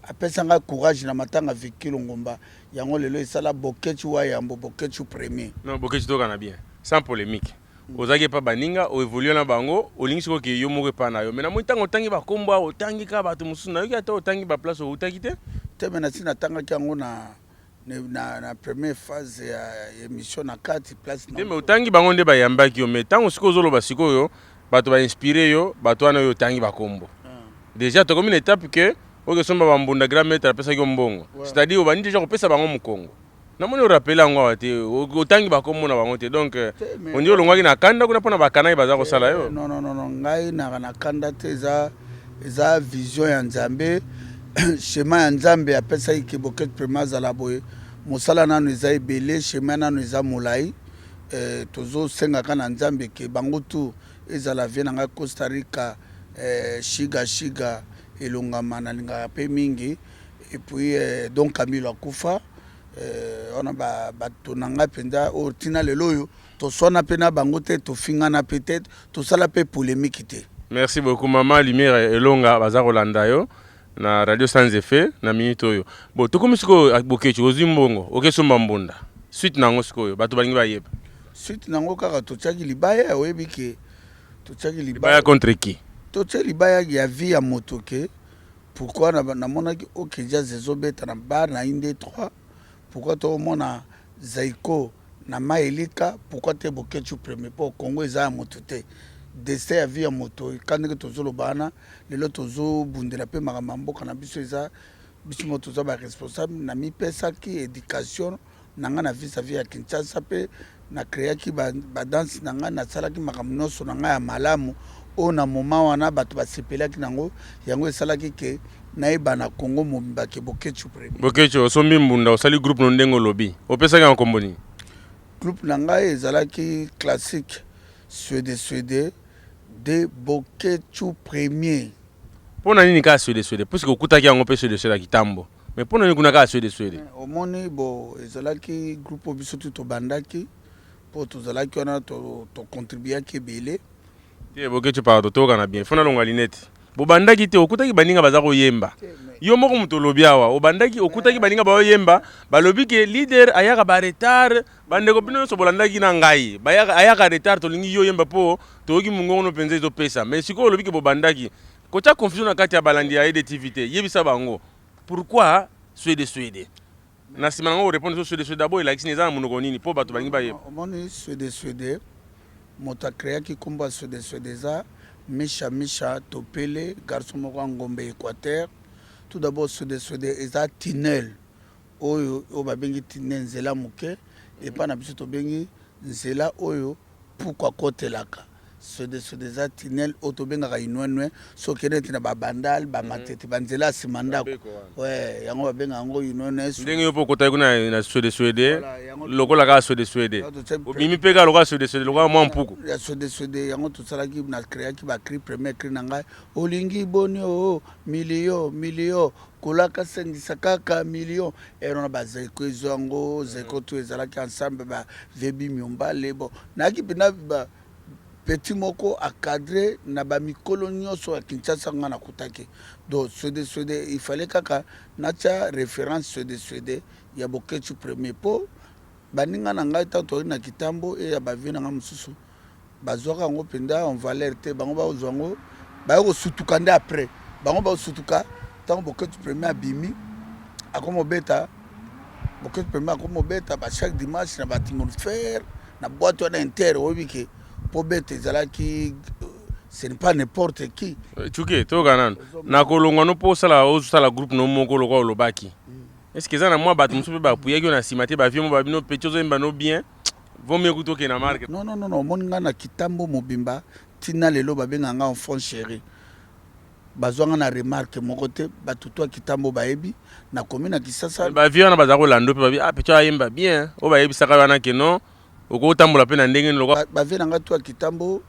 apesanga courage na matanga Vikilo Ngomba yango lelo esala Boketu wa yambo Boketu premier Non Boketu to kana bien sans polémique ozaki pa baninga o évoluer na bango olingi ko ke yo moko pa na yo mais na motango tangi ba kombo otangi ka bato musu na yo ata otangi ba place otaki te mena sina tanga kyango na première phase ya émission na 4 place na mais otangi bango nde ba yambaki yo mais tango siko zolo basiko yo bato ba inspirer yo bato ana yo tangi ba kombo déjà to comme une étape que oke somba ba mbunda grand maître apesa yo mbongo c'est-à-dire obani déjà kopesa bango mukongo na moni rappeler ngo wate otangi ba kombo na bango te donc on dit olongwaki na kanda kuna pona bakana baza ko sala yo non ngai na kanda te eza vision ya Nzambe schéma ya Nzambe apesa ki Boketu premier za la boye musala nanu eza ebele schéma nanu eza molai tozo senga kana Nzambe ke bango tu ezala vie na Costa Rica shiga elongama na linga pe mingi et puis donc Camille Akoufa on a batonanga penda ortina leloyo to sona pena bangote to fingana peut-être to sala pe polémique té. Merci beaucoup Maman Lumière Elonga baza Rolanda yo na radio sans effet na minute oyo. Bon to komi siko bokechi ozimbongo okesomba mbunda. Suite nango siko bato balingi bayeba. Suite nango kaka to tsaki libaya oyebi ke to tsaki libaya contre qui? To tsaki libaya ya vie ya moto ke pourquoi na monaki okeja zezobeta na bar na inde 3 pourquoi to mona Zaiko na maelika pourquoi te bokechi premier pour Congo eza moto te destin ya vie ya moto kandeke tozolo bana lelo tozo bundela pe makamamboka na biso eza biso moto za ba responsable na mi pesa ki éducation nanga na vie sa vie ya Kinshasa pe na créer ki ba danse nanga na sala ki makamnoso nanga ya malamu o na moment wana bato ba sepela ki nango yango esala ki ke na eba na Congo mobimba ke bokechi premier bokechi osombi mbunda osali groupe no ndengo lobby opesa ka nkomboni groupe nanga ezala ki classique Suède de bokechi premier pona nini ka Suède puisque okutaki yango pe Suède la kitambo mais pona nini kuna ka Suède omoni bo ezala ki groupe biso to bandaki po tozala ki wana to contribuer ki belé te bokechi pardon to kana bien fona longa linette bobandaki te okutaki baninga baza koyemba yo moko muto lobi awa obandaki okutaki baninga baoyemba balobi ke leader ayaka ba retard bandeko bino so bolandaki na ngai ayaka retard tolingi yo yemba po toki mungono penze zo pesa mais siko lobi ke bobandaki kocha confusion na kati ya balandi ya EDTV te yebisa bango pourquoi Suède na sima ngo répondre sur Suède d'abord il a expliqué ça monoko nini po bato balingi bayeba omoni Suède moto créa ki komba Suède za Misha Topele garçon moko ngombe Équateur tout d'abord Suède eza tunnel oyo babengi tunnel nzela muke et pas na biso to bengi nzela oyo pourquoi kotelaka Suède eza tunnel oto benga ka inwenwe so keneti na babandal ba matete banzela simandako ouais yango babenga ngo inwenwe ndenge yo po kota kuna na Suède lokola ka Suède obimi peka lokola Suède lokola mwa mpuku ya Suède yango to sala ki na créer ki ba cri premier cri nanga olingi boni o milio kolaka sengisa kaka million erona bazeko ezango zeko to ezala ki ensemble ba vebi myomba lebo na ki pina ba petit moko a cadré na ba mikolo nyonso ya Kinshasa ngana kutaki donc Suède il fallait kaka nacha référence Suède ya bokechi premier po baninga na ngai tanto na kitambo e ya bavina nga mususu bazwaka ngo penda en valeur te bango ba ozwango ba ko sutuka nde après bango ba sutuka tango bokechi premier abimi akomo beta bokechi premier akomo beta ba chaque dimanche na batingo faire na boîte na inter obike po beta ezalaki ce n'est pas n'importe qui chuke to ganan na kolongwa no po sala ozusala groupe no moko lokwa olobaki est-ce que ça na moi bato musupe ba puyaki na simate ba viemo ba bino pechozo emba no bien vaut mieux kutoke na marque non moninga na kitambo mobimba tina lelo babenga nga enfant chéri bazwanga na remarque moko te batutu kitambo baebi na commune Kisasa ba vieux na bazako lando pe ba bi pecho ayemba bien o baebi saka wana ke non okotambola pe na ndenge lokwa ba vieux nga tu kitambo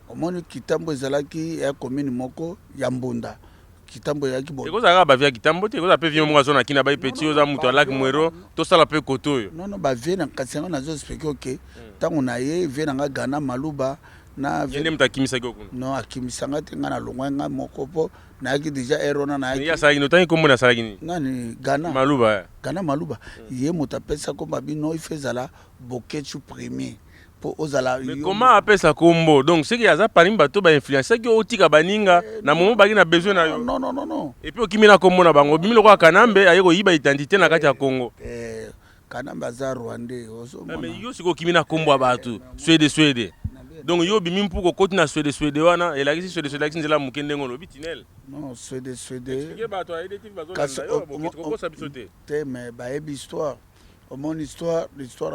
omoni kitambo ezalaki ya commune moko ya Mbunda kitambo ya kibo eko zaka ba vieux kitambo te eko za pe vieux moko azona kina ba petit oza muto alaki mwero to sala pe kotoyo non ba vieux na kasenga na zo expliquer OK tango na ye vieux nga Gana Maluba na yende mutakimisa ko kuna non akimisanga te nga na longwa nga moko po na yaki déjà erona na yaki ya sala kino tangi kombo na sala kini nani Gana Maluba ye mutapesa ko babino ifezala bokechi premier po ozala mais comment apesa kombo donc c'est que aza parmi bato ba influencer ki otika baninga na momo baki na besoin na yo non et puis okimina kombo na bango bimilo kwa Kanambe ayeko yiba identité na kati ya Congo Kanambe za Rwandais mais yo siko kimina kombo ya bato Suède donc yo bimi mpuko koti na Suède wana elakisi Suède lakisi nzela mukende ngolo bitinel non Suède expliquer bato a EDTV bazolanda yo bokoko sabisote te mais baebi histoire au mon l'histoire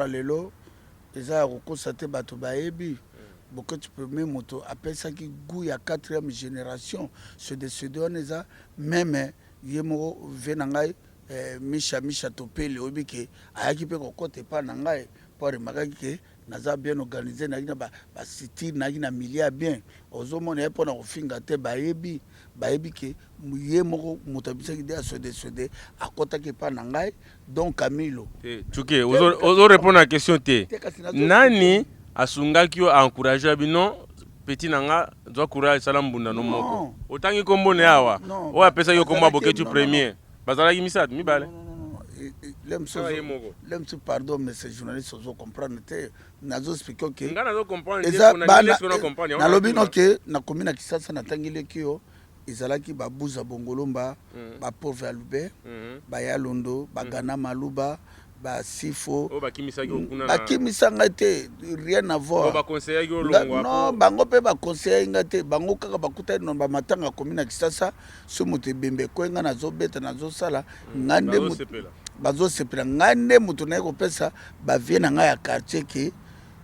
lelo eza kokosate bato baebi bokechi premier moto apesaki goût ya 4e génération Suède wana eza même ye moko ve na ngai Misha Topele obi ke ayaki pe kokota pa na ngai po remakaki ke naza bien organisé na ina ba city na ina milia bien ozomona epo na kofinga te bayebi ke ye moko mutabisa ki de sode akota ke pa na ngai donc Camilo Tchuke ozo répondre à la question te nani asungaki yo encourager bino petit nanga doit courage salam bunda no moko otangi kombo ne awa o apesa yo kombo Boketu premier bazala ki misat mi bale L'aime pardon, mais ces journalistes ont comprendre. Nazo expliqué que. Na lobi no ke na komina kisasa na tangile kio izalaki babuza bongolomba ba pauvre alube ba yalondo ba gana maluba ba sifo bakimisanga te rien à voir non bango pe ba conseiller ngate bango kaka bakuta no ba matanga komina kisasa so mote bembe ko nga nazo beta nazo sala ngande bazo sepela ngande mutu na ko pesa ba vie na nga ya quartier ke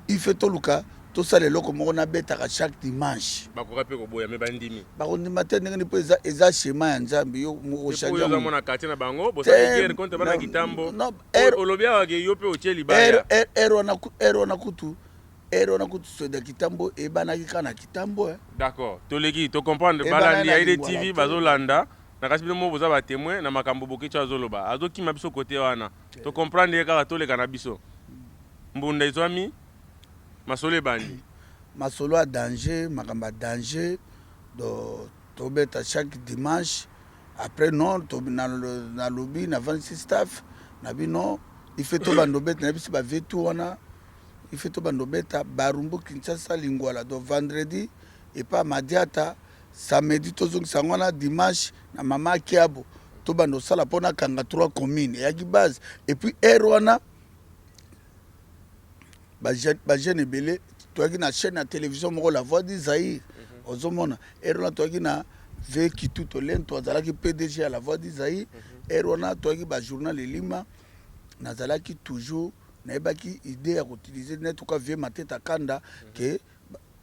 il fait tout luka to sala loko mo na beta chaque dimanche ba ko rape ko boya me bandimi ba ko ni matin ngani po eza schéma ya nzambi yo mo changer yo mo na quartier na bango bo sa guerre contre bana kitambo olobia wa ge yo pe ocheli baya ero na kutu so de kitambo e bana kikana kitambo d'accord to legi to comprendre balandi ya ile TV bazolanda na kasi bino boza ba témoin na makambo Boketu azoloba azokima biso côté wana to comprendre kaka to leka na biso mbunda izwami masolo bandi masolo a danger makamba danger do to beta chaque dimanche après non to na lobby na 26 staff na bino il fait to bando beta na biso ba vetu wana il fait to bando beta barumbu Kinshasa lingwala do vendredi et pas madiata samedi tozongi sangwana dimanche na mama kiabo to bando sala pona kanga 3 communes ya base et puis erwana ba jeune belé toaki na chaîne na télévision moko la voix d'Isaïe ozomona erwana toaki na veki tout lento azalaki PDG à la voix d'Isaïe erwana toaki ba journal Elima nazalaki toujours na baki idée ya utiliser net ka vie mateta kanda ke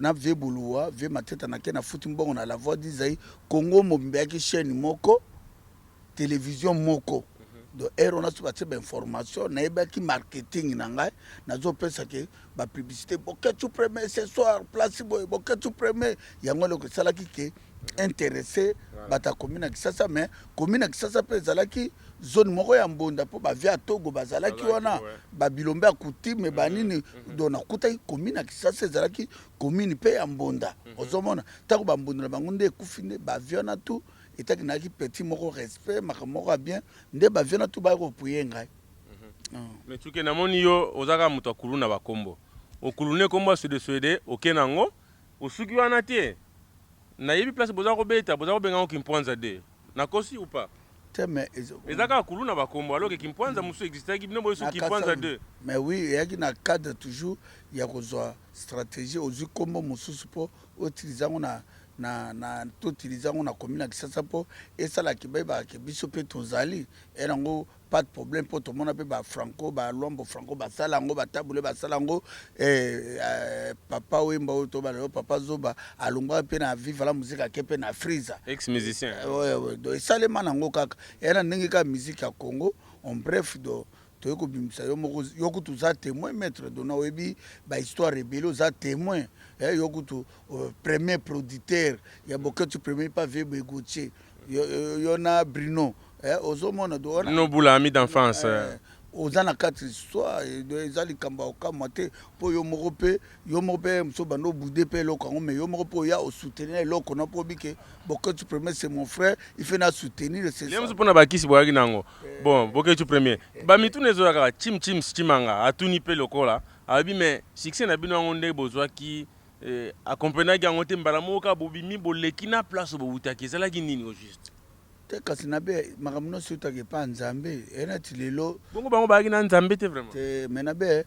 na vie buluwa vie mateta na kena futi mbongo na la voix d'Isaïe Congo mobimbi chaîne moko télévision moko do erona so batse ba information na baki marketing na ngai nazo pesa ke ba publicité Boketu premier ce soir place boy Boketu premier yango le ko salaki ke intéressé bata komina kisasa mais komina kisasa pe zalaki zone moko ya mbonda po ba via Togo bazalaki wana ba bilombe akutime banini do na kutai komina kisasa zalaki komini pe ya mbonda ozomona tako ba mbonda na bango nde kufine ba viona tout etaki na ki petit moko respect makamoko bien nde ba viona tout ba ko puyenga mais tuke na moni yo ozaka muto akuluna bakombo okulune kombo se de Swede okenango osuki wana te na yebi place boza ko beta boza ko benga ko Kimpwanza de na kosi ou pas mais ezaka kuluna bakombo alors que Kimpwanza musu existait ki bino so Kimpwanza de mais oui yaki na cadre toujours ya kozwa stratégie ozu kombo mususu po utiliser na to utiliser na commune kisasa po esala ki ba ke biso pe tozali erango pas de problème pour tout le monde ba franco ba lombo franco ba salango ba tabule ba salango papa wemba to ba papa zoba alongwa pe na vivre la musique ke pe na freezer ex musicien ouais do salema nango kaka era ndenge ka musique ya Congo en bref do to ko bimisa yo moko yo kutu za témoin maître do na webi ba histoire rebelle za témoin yo kutu premier producteur ya Boketu premier pas Vebe Gauthier yo na Bruno ozomona do ona no bula ami d'enfance ozana quatre histoire de ezali kamba okama te po yo moko pe mso bando boudé pe loko ngo mais yo moko po ya o soutenir loko na po bike Boketu premier c'est mon frère il fait na soutenir c'est ça lemso pona bakisi boyaki nango bon Boketu premier ba mitune zo kaka chimanga atuni pe lokola abi mais succès na bino ngonde bozwaki accompagner yango te mbala moka bobimi boleki na place bo utaki ezala ki nini au juste te kasi na be makamno suta ke pa nzambe ena tilelo bongo bango ba na nzambe te vraiment te menabe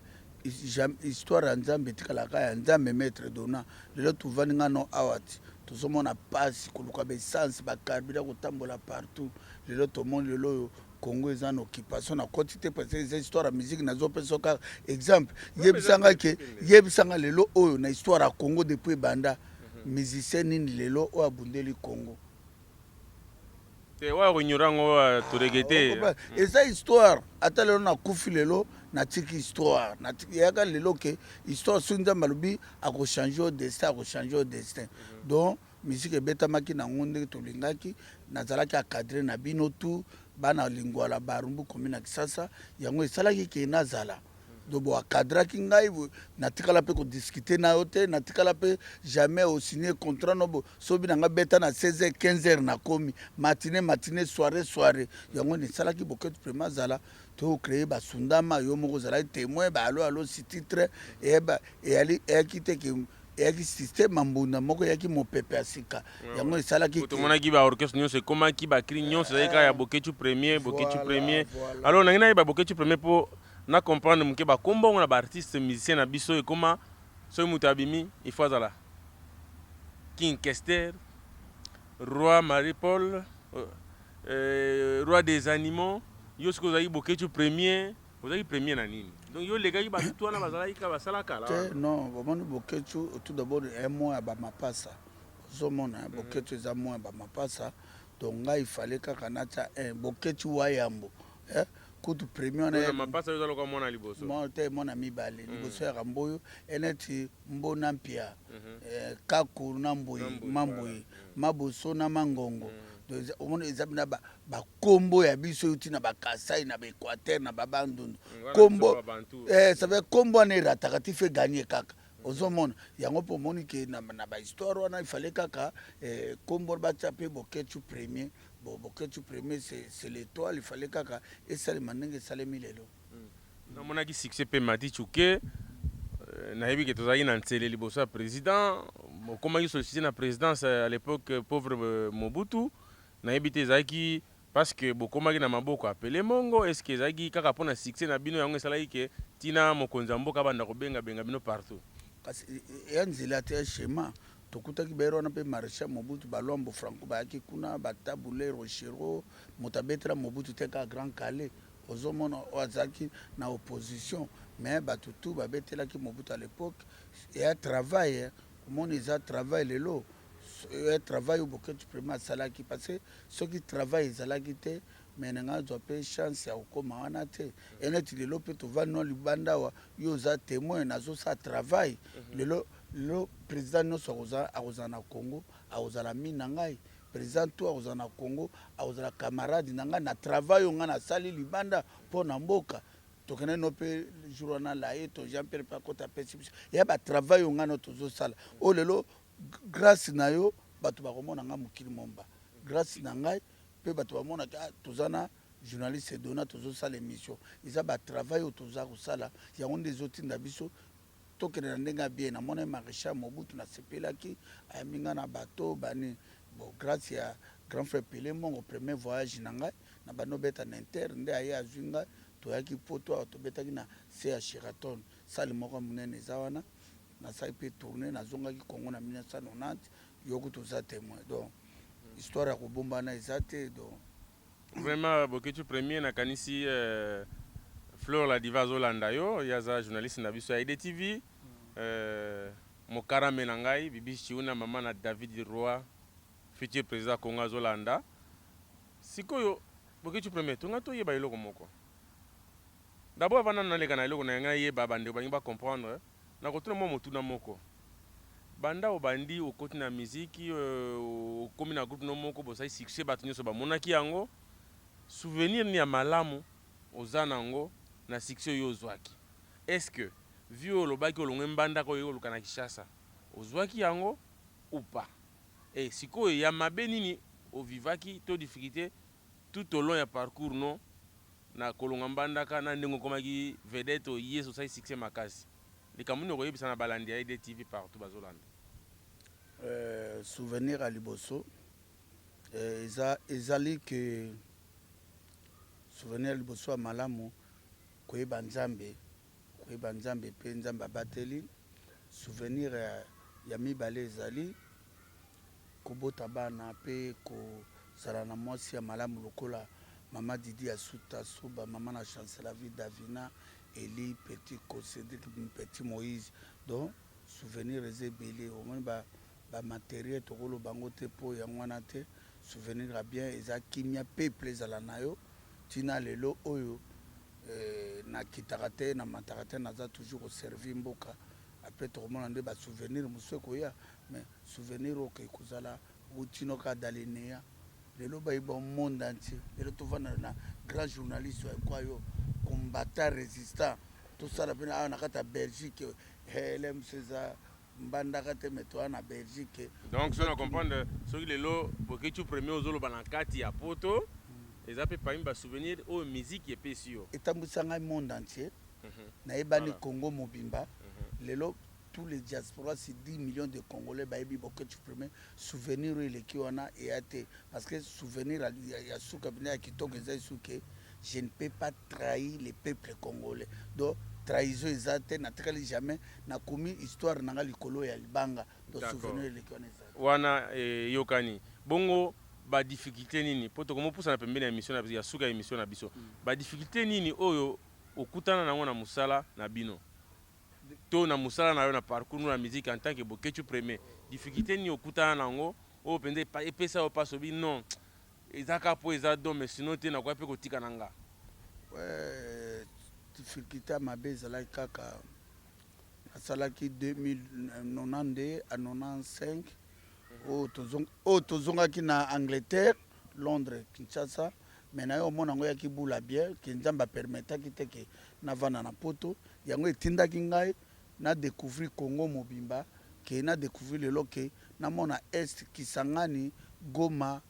histoire ya nzambe tikalaka ya nzambe maître dona lelo tuvani ngano awati tozomona pasi koluka ba essence ba carburant kotambola partout lelo tomoni lelo Congo est en occupation na quantité parce que ces histoires de musique nazo peso ka exemple yebisanga lelo oyo na histoire ya Congo depuis banda musicien nini lelo o abundeli Congo te wa konyorango toregete eza histoire ata lelo nakufi lelo natiki histoire yaka lelo ke histoire soki nzambe alobi akochange o destin akochange o destin donc misike ebetamaki nango ndenge tolingaki nazalaki akadre na bino tu bana lingwala barumbu komi na kisasa yango esalaki ke nazala donc akadraki ngai natikala mpe kodiskute na yo te natikala mpe jamais osigne contrat no sobi nanga beta na 16h 15h nakomi matine soirée yango esalaki boketu prema azala tocreye basundama yo moko ozalaki témoin baalo si titre eyaki te ke eyaki système mbunda moko eyaki mopepe ya sika yango esalaki tomonaki baorchestre nyonso ekomaki bakri nyonso ezalaki kaka ya boketu premier alors nangi nayeba boketu premier mpo na comprendre moke bakombongo na baartiste musicien na biso ekoma soki moto abimi il faut azala King Kester, Roi Marie-Paul, Roi des animaux yo soki ozalaki boketu premier ozalaki premier na nini donc yo lekaki batutu wana bazalaki ka basala kala non bomoni boketu tout d'abord un mois ya bamapasa ozomona boketu eza mois ya bamapasa donc ngai ifale kaka natya boketu wayambo kutu premier na mapasa yo zaloka mwana liboso mo te mwana mibale liboso ya kamboyo eneti mbona mpia kaku na mboyi mamboyi maboso na mangongo omona eza bina bakombo ya biso yuti na bakasai na baéquateur na babandundu kombo ça veut kombo wana erataka ti fe gagner kaka ozomona yango mpo omoni ke na bahistoire wana ifale kaka kombo batya mpe boketu premier boketu premier c'est l'étoile il fallait kaka esalema ndenge esalemi lelo namonaki succès mpe mati chuke nayebi ke tozalaki na ntsele liboso ya président okomaki sollicité na présidence à l'époque pauvre Mobutu nayebi te ezalaki parce que bokomaki na maboko apele mongo est ce que ezalaki kaka mpona succès na bino yango esalaki ke ntina mokonzi ya mboka banda kobengabenga bino partout kasi eya nzela te ya shema tokutaki bayeri wana mpe maréchal Mobutu balwambo franco bayaki kuna batabule rochero moto abetela Mobutu te ka grand calais ozomona oyo azalaki na opposition mais bato tu babetelaki Mobutu à l'époque eya travail omona eza travail lelo eya travail oyo boketu prema asalaki parce que soki travail ezalaki te me nanga azwa mpe chance ya kokoma wana te eneti lelo mpe tovandi no libanda awa yo oza témoin nazosala travail lelo président nyonso akozala na Congo akozala mine na ngai président to akozala na Congo akozala camarade na ngai na travail oyo ngai nasali libanda mpo na mboka tokende no mpe jour wana laye to Jean Pierre mpe akota pesi biso eya batravail oyo ngai no tozosala oyo lelo grâce na yo bato bakomona ngai mokili momba grâce na ngai mpe bato bamonaki toza na journaliste edona tozosala émission eza batravail oyo toza kosala yango nde ezotinda biso tokende na ndenge abie namona maréchal Mobutu nasepelaki ayambi ngai na bato bani bon grâce ya grand frère Pele Mongo premier voyage na ngai na banobeta na inter nde aye azwi ngai toyaki poto awa tobetaki na se ya Sheraton sale moko monene eza wana nasali mpe tourné nazongaki Congo na 1990 yoko toza témoin donc histoire ya kobombana eza te donc vraiment boketu premier nakanisi Fleur la diva azolanda yo yaza journaliste na biso ya IDTV mokarame na ngai bibi chiuna mama na David Roy futur président Congo azolanda sikoyo boketu premier tonga toyeba eloko moko d'abord avant naleka na eloko na ngai yeba bande balingi ba comprendre na kotuna mo motuna moko banda obandi okoti na muziki okomi na groupe no moko bosai succès bato nyonso bamonaki yango souvenir ni ya malamu oza nango na succès oyo ozwaki est-ce que vu olobaki olongwe mbandaka oyo oluka na Kinshasa ozwaki yango ou pas et sikoyo ya mabe nini ovivaki to difficulté tout au long ya parcours non na kolonga mbandaka na ndenge okomaki vedette oyeso osali succès makasi likambo nini okoyebisa na balandi ya IDTV partout bazolanda souvenir ya liboso ezali ke souvenir ya liboso ya malamu koyeba nzambe mpe nzambe abateli souvenir ya mibale ezali kobota bana mpe kozala na mwasi ya malamu lokola mama Didi Asuta Suba mama na Chancelavi Davina Eli Petit Cédric Petit Moïse donc souvenir eza ebele omoni bamatériel tokolo bango te mpo yango wana te souvenir à bien eza kimia peuple ezala na yo tina lelo oyo na kitaka te na mataka te naza toujours oservi mboka apres tokomona nde basouvenir mosusu ekoya mais souvenir okoki kozala utinoka dalineya lelo bayiba monde entier lelo tovanda na grand journaliste kwa yo combattant résistant tosala mpena awa na kati ya Belgique helem césar mbandaka te metoa na Belgique. Donc ça on comprendre soki lelo boketu premier ozoloba na kati ya poto eza pe parmi ba souvenir o musique epesi yo etambwisa ngai monde entier nayebani Congo mobimba lelo tous les diasporas c'est 10 millions de Congolais bayebi boketu premier souvenir eleki wana eyate parce que souvenir ya suka bina ya kitoko eza suke je ne peux pas trahir les peuples congolais donc trahison ezate na tikali jamais na komi histoire nanga likolo ya libanga donc souvenir eleki wana yokani bongo ba difficulté nini poto komo pousa na pembeni ya émission ya suka émission na biso ba difficulté nini oyo okutana nango na musala na bino to na musala na yo na parcours na musique en tant que boketu premier difficulté ni okutana nango o pende epesa o paso bi non ezaka po ezado mais sinon te na kwa pe kotika nanga difficulté mabe ezalaki kaka asalaki 2092 à 95 o tozongaki na Angleterre Londres Kinshasa mais na yo mona ngo yaki bula bien ke nzamba permetaki te ke navana na poto yango etindaki ngai na découvrir Congo mobimba ke na découvrir lelo ke na mona est Kisangani Goma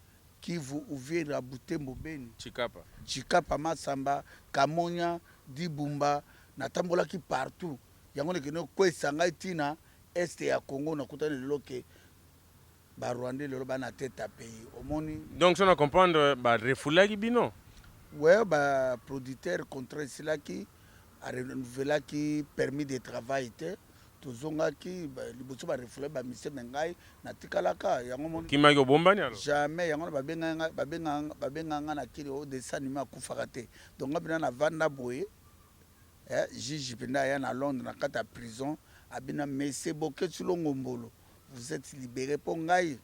Kivu Uvira Butembo Beni Chikapa Masamba Kamonya Dibumba natambolaki partout yango ne keno kwesa ngai tina est ya Congo nakutana lelo ke ba Rwanda lelo bana tête à pays omoni donc ça on comprendre ba refulaki bino ouais ba producteur contrat silaki a renouvelé qui permis de travail te tozonga ki liboso ba refulé ba mise mengai na tikalaka yango moni ki maki obombani alors jamais yango babenga na kili o dessin animé akufaka te donc ngabina na vanda boye juge penda ya na Londres na kata prison abina messe boketu longombolo vous êtes libéré pour ngai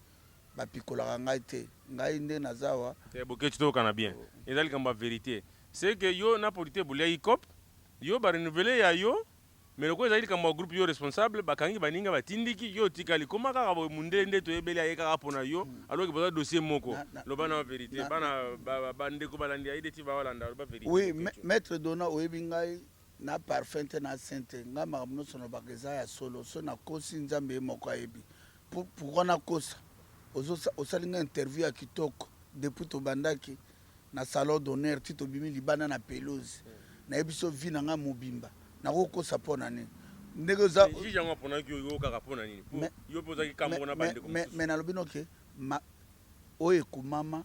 ba pikola ngai te ngai nde nazawa te boketu to kana bien ezali kamba vérité c'est que yo na polité bolia ikop yo ba renouveler ya yo mais le ko ezali kamba groupe yo responsable bakangi baninga batindiki yo tikali koma kaka munde nde to ebeli ayeka kapona yo alors que boza dossier moko lo bana vérité bana bande ko balandi ya ideti ba walanda ba vérité oui maître dona oyebi ngai na parfum te na sainte nga makambo sono bakeza ya solo so na kosi nzambe moko ayebi pourquoi na kosa osalinga interview ya kitoko depuis tobandaki na salon d'honneur tito bimi libana na pelouse na yebiso vi na nga mobimba na kokosa pona nini ndenge za juge yango pona ki yo kaka pona nini yo poza ki kambo na bande ko mais na lobino ke oye kumama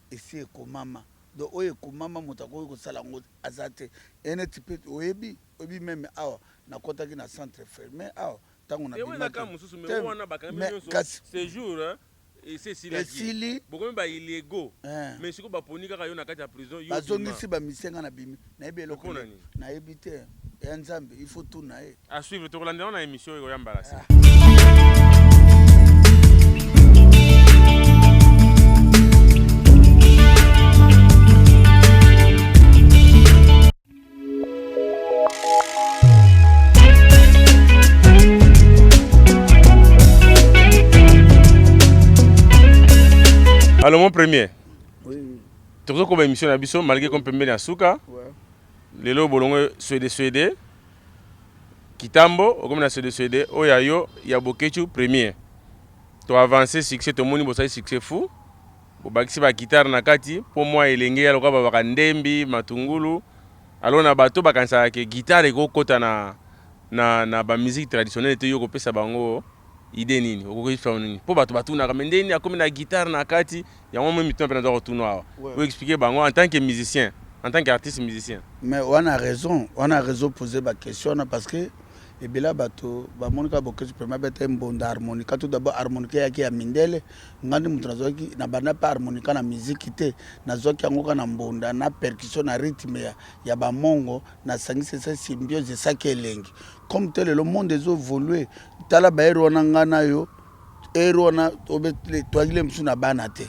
esi ekomama do oye kumama mutako ko sala ngo azate ene type oyebi même awa na kotaki na centre fermé awa tango na bima ka mususu me wana bakambi nyonso séjour et c'est sili beaucoup ba illégaux mais siko ba poni kaka yo na kati ya prison yo bazongisi ba misenga na bimi na yebelo ko na yebite ya nzambe il faut tout na à suivre to kolanda na émission yo yambala si alors mon premier tozo ko ba émission na biso malgré qu'on peut mbena suka lelo bolongo suédé kitambo okomena suédé oya yo ya boketu premier to avancer succès to moni bosai succès fou bobakisi ba guitare na kati po moi elenge ya loka ba ndembi matungulu alors na bato bakansa ke guitare eko kota na ba musique traditionnelle te yo ko pesa bango idée nini okoki fa nini po bato batuna ka mendeni akomi na guitare na kati yango même temps pena zo tunwa ou expliquer bango en tant que musicien en tant qu'artiste musicien mais on a raison poser ba question parce que et bila bato ba monika boketu premier bete mbonda harmonica tout d'abord harmonica yaki ya mindele ngandi mutu nazoki na bana pa harmonica na musique te nazoki yango na mbonda na percussion na rythme ya ba mongo na sangisi sa symbiose ça kelengi comme tel le monde est évolué tala ba ero na ngana yo ero na obetle toagile msu na bana te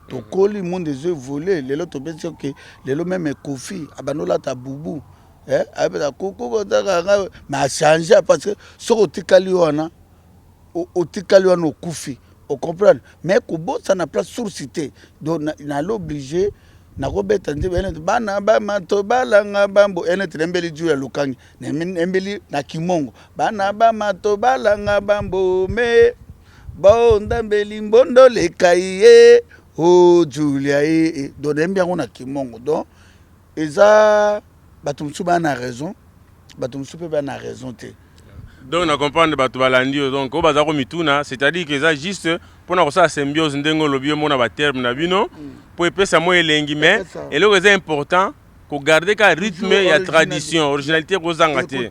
tokoli monde ezoévolue lelo topesi oke lelo même Kofi abanolata bubu abeta kokokotaka mais achange parce que soki otikali wana okufi ocomprendre mais kobosa na place source te donc nali obligé nakobeta nzembo ene bana bamato balanga bambo ene trembeli juu ya lukangi nembeli na kimongo bana bamato balanga bambo me ndambeli mbondo lekai ye o Julia e donc nembi yango na kimongo donc eza bato mosusu bana raison bato mosusu mpe bana raison te. Donc on comprend que bato balandi donc o baza ko mituna c'est-à-dire que ça juste pour na ça symbiose ndengo lobi mo na ba terme na bino pour epesa mo elengi mais eloko eza important ko garder ka rythme ya tradition originalité ko zanga te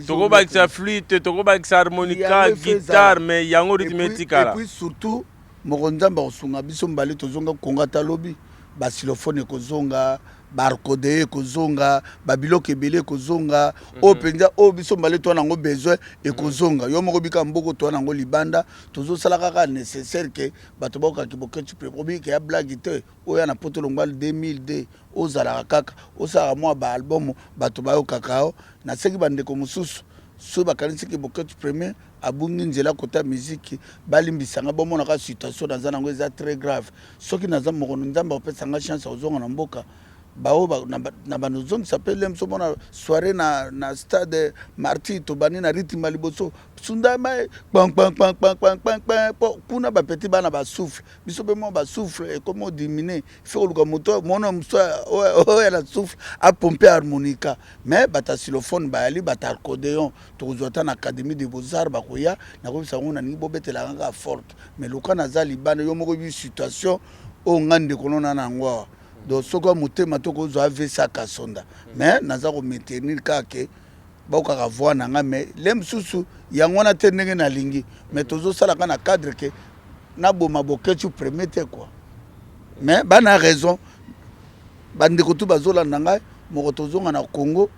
toko ba sa flûte toko ba sa harmonica guitare mais yango rythme etikala et puis surtout mokonzamba osunga biso mbali tozonga kongata lobi ba xylophone kozonga barcode kozonga babiloke ebele kozonga o penza o biso mbale to nango besoin ekozonga yo moko bika mboko to nango libanda tozosala kaka nécessaire ke bato bakokaki boketu preprobi ke ya blague te oyo na poto longbal 2002 ozalaka kaka osala mwa baalbum bato bayokaka na seki bandeko mosusu so bakanisiki boketu premier abungi nzela kota musique balimbisanga bomonaka situation naza nango eza très grave soki naza mokono nzambe opesanga chance ozonga na mboka bao na banozongi s'appelle mso mona soirée na stade Marty to bani na rythme liboso sundama pang kuna ba petit bana ba souffle biso be mo ba souffle et comment diminuer faut le moto mono mso la souffle a pomper harmonica mais bata xylophone ba ali bata accordéon to zota na académie de beaux-arts ba koya na ko bisa ngona ni bobetela nga forte mais lokana za libana yo moko bi situation o ngande kolona na ngwa donc soko motema toko zo avesa kasonda mais naza ko maintenir kake bokaka voix nanga mais lem susu yango na te ndenge na lingi mais tozo sala kana cadre ke na boma boketu premier te quoi mais bana raison bande ko tu bazola nanga moko tozonga na Congo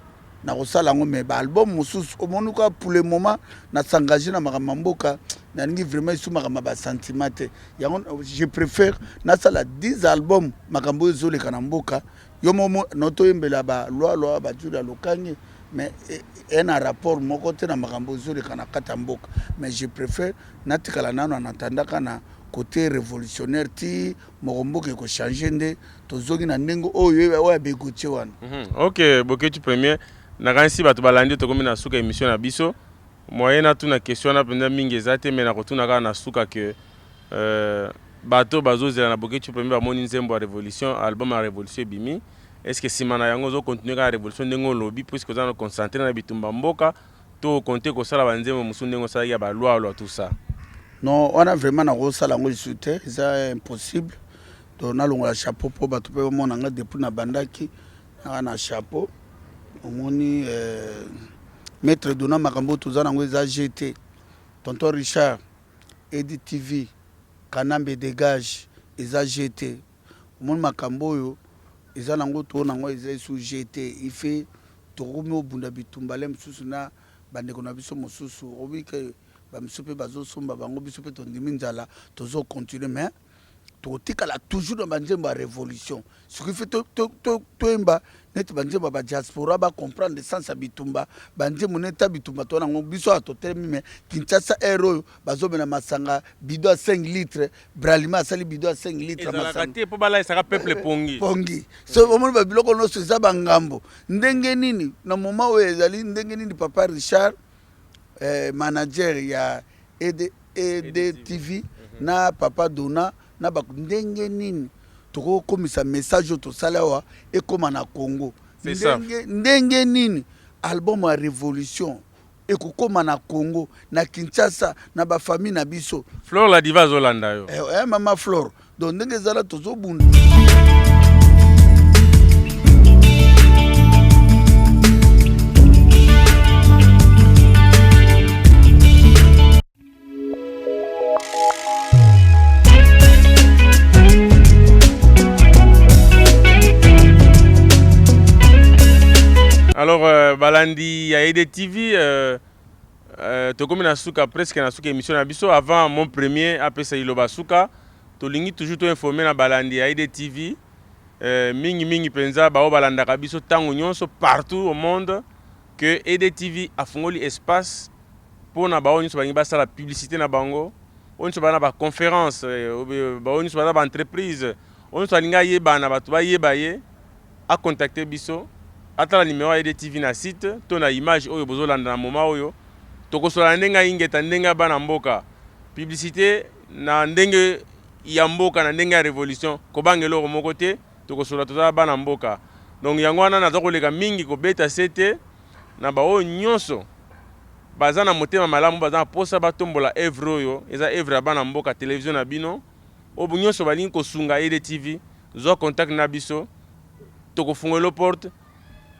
na kosala ngo mais ba album mususu omonuka pour le moment na s'engager na makamboka na ngi vraiment suma ba sentiment te yango je préfère na sala 10 albums makambo ezole kana mboka yo momo noto yembela ba loi ba jula lokangi mais un rapport moko te na makambo ezole kana kata mboka mais je préfère natikala nano en attendant kana côté révolutionnaire ti mokomboke ko changer nde tozoki na ndengo oyo oya begotie wana. OK boketu premier na kansi bato balandi to komi na suka émission na biso moyena tuna question na penda mingi ezate mais na kotuna ka na suka que bato bazozela na boketu premier ba moni nzembo ya révolution album ya révolution bimi est-ce que simana yango zo continuer ka révolution ndengo lobby puisque za na concentrer na bitumba mboka to compter ko sala banzembo musu ndengo sala ya ba loi tout ça. Non, on a vraiment un rôle salango isute, c'est impossible. Donc on a le chapeau pour bato pe mon anga depuis na bandaki, na chapeau. Omoni maître Dona Makambo tozana ngo za GT. Tonton Richard, Edi TV, Kanambe dégage, eza GT. Omoni Makambo yo, eza nango to nango eza sous GT. Il fait tokomi obunda bitumba msusu na bandeko na biso mosusu. Obike bamisupe bazo somba bango bisupe tondimi nzala tozo continuer mais totikala toujours dans banzemba révolution ce qui fait to emba net banzemba ba diaspora ba comprendre le sens bitumba banzemba neta bitumba to nango biso atotemi mais Kinshasa hero bazo bena masanga bido à 5 litres bralima sali bido à 5 litres masanga po bala saka peuple pongi so omoni ba biloko no so za bangambo ndenge nini na moment où ezali ndenge nini papa Richard manager ya EDTV na papa Dona na ba ndenge nini toko komisa message to salawa e koma na Congo ndenge nini album ya révolution e kokoma na Congo na Kinshasa na ba famille na biso Flore la diva zolanda yo mama Flore donc ndenge zala tozo bunda. Alors balandi ya EDTV to comme na suka presque na suka émission na biso avant mon premier après ça iloba suka tolingi toujours to informer na balandi ya IDTV mingi penza bao balandaka biso tango nyonso partout au monde que IDTV afungoli espace pour na bao nyonso balingi basala publicité na bango on nyonso bana ba conférence bao nyonso bana ba entreprise on nyonso alinga yebana bato bayeba ye a contacter biso atala numéro ya IDTV na site to na image oyo bozolanda na moment oyo tokosola ndenga ingeta ndenga bana mboka publicité na ndenge ya mboka na ndenge ya révolution kobangelo ko moko te tokosola toza bana mboka donc yango wana naza koleka mingi kobeta sete na bao nyonso baza na motema malamu baza na posa batombola evre oyo eza evre ya bana mboka télévision na bino obu nyonso balingi kosunga IDTV zo contact na biso tokofungolo porte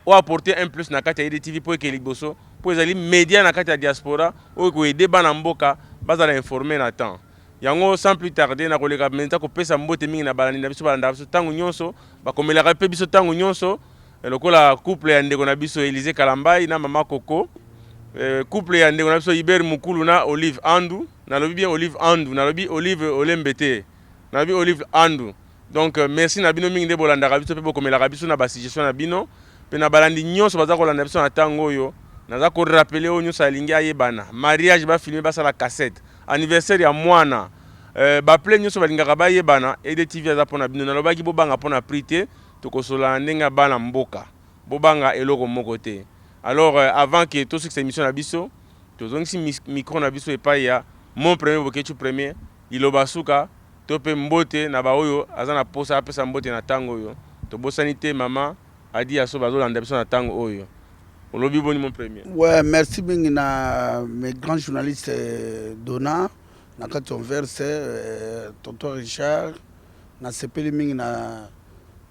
ou apporter un plus na kati ya IDTV po ekeli liboso po ezali média na kati ya diaspora oyo koyede bana mboka bazala informer na temps yango sans plus tarder na koleka menta kopesa mbote mingi na balandi na biso balanda biso tango nyonso bakomelaka pe biso tango nyonso lokola couple ya ndeko na biso Élysée Kalambai na mama Coco couple ya ndeko na biso Iber Mukulu na Olive Andu nalobi bien Olive Andu nalobi Olive Olembete nalobi Olive Andu donc merci na bino mingi nde bolandaka biso pe bokomelaka biso na basuggestion na bino pe na balandi nyonso baza kolanda biso na tango oyo naza ko rappeler oyo nyonso alingi ayebana mariage ba filmer basala cassette anniversaire ya mwana baple nyonso balingaka bayebana IDTV aza pona bino nalobaki bobanga pona prix te tokosola ndenga bana mboka bobanga eloko moko te alors avant que tout cette émission na biso tozongisi micro na biso epai ya mon premier bokechu premier ilobasuka tope mbote na baoyo aza na posa apesa mbote na tango oyo tobosani te mama adi aso bazolanda biso na tango oyo olobi boni mon premier. Ouais, merci mingi na mes grands journalistes Dona na kati on verse tonton Richard na sepeli mingi na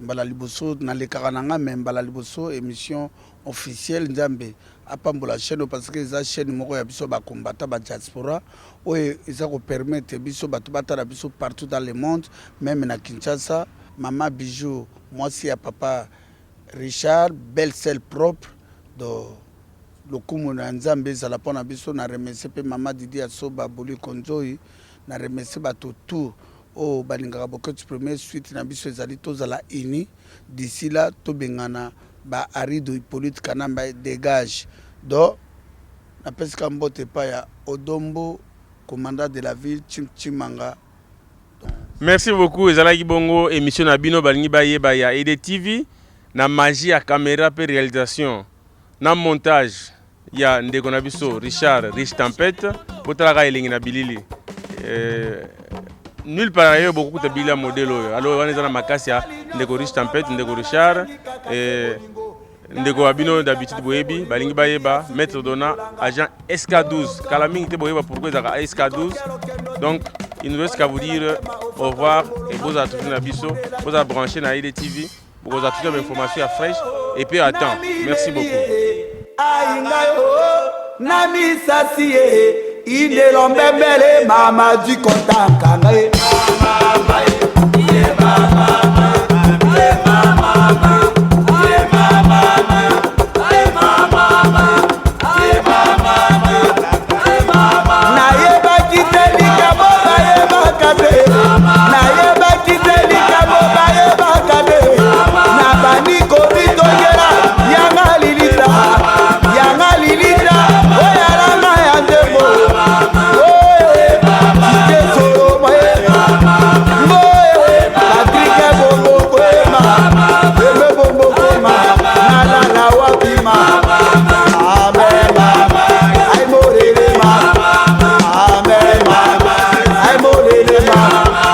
mbala liboso na lekaka nanga mais mbala liboso émission officielle nzambe apambola chaîne parce que eza chaîne moko ya biso ba combattant ba diaspora oyo eza ko permettre biso bato batala biso partout dans le monde même na Kinshasa mama Bijou moi si ya papa Richard belle selle propre do lokumu na nzambe ezala mpona biso na remercie mpe mama Didi Asoba Boli Konzoi na remercie bato tout oyo balingaka boketu premier suite na biso ezali tozala ini d'ici là tobengana ba Arido Hippolyte Kanamba dégage do napesika mbote epai ya Odombo commandant de la ville Chimanga. Merci beaucoup ezalaki bongo émission na bino balingi bayeba ya IDTV na magie ya caméra pe réalisation na montage ya ndeko na biso Richard Rich Tempête potalaka elengi na bilili nulle part ailleurs beaucoup de bilili modèle oyo alors on est dans makasi ya ndeko Rich Tempête ndeko Richard ndeko abino d'habitude boyebi balingi bayeba maître Dona agent SK12 kala mingi te boyeba pourquoi ezaka SK12 donc il nous reste qu'à vous dire au revoir et vous à toujours na biso vous à brancher na IDTV pour vous à toutes les informations fraîches et puis attends merci beaucoup. Nami sasiye idelo mbembele mama du kontanka ngai mama ye mama ye mama ye mama ye mama ye mama na ye bakiteli kabo ye bakade na ye bakiteli kabo ye bakade na bani ko bitongera yanga lilita yanga lilita oyalanga ya ndemo oye soro moye moye patrike bongo kwema bebe bongo kwema nalala wapima amen mama ay morele mama amen mama ay morele mama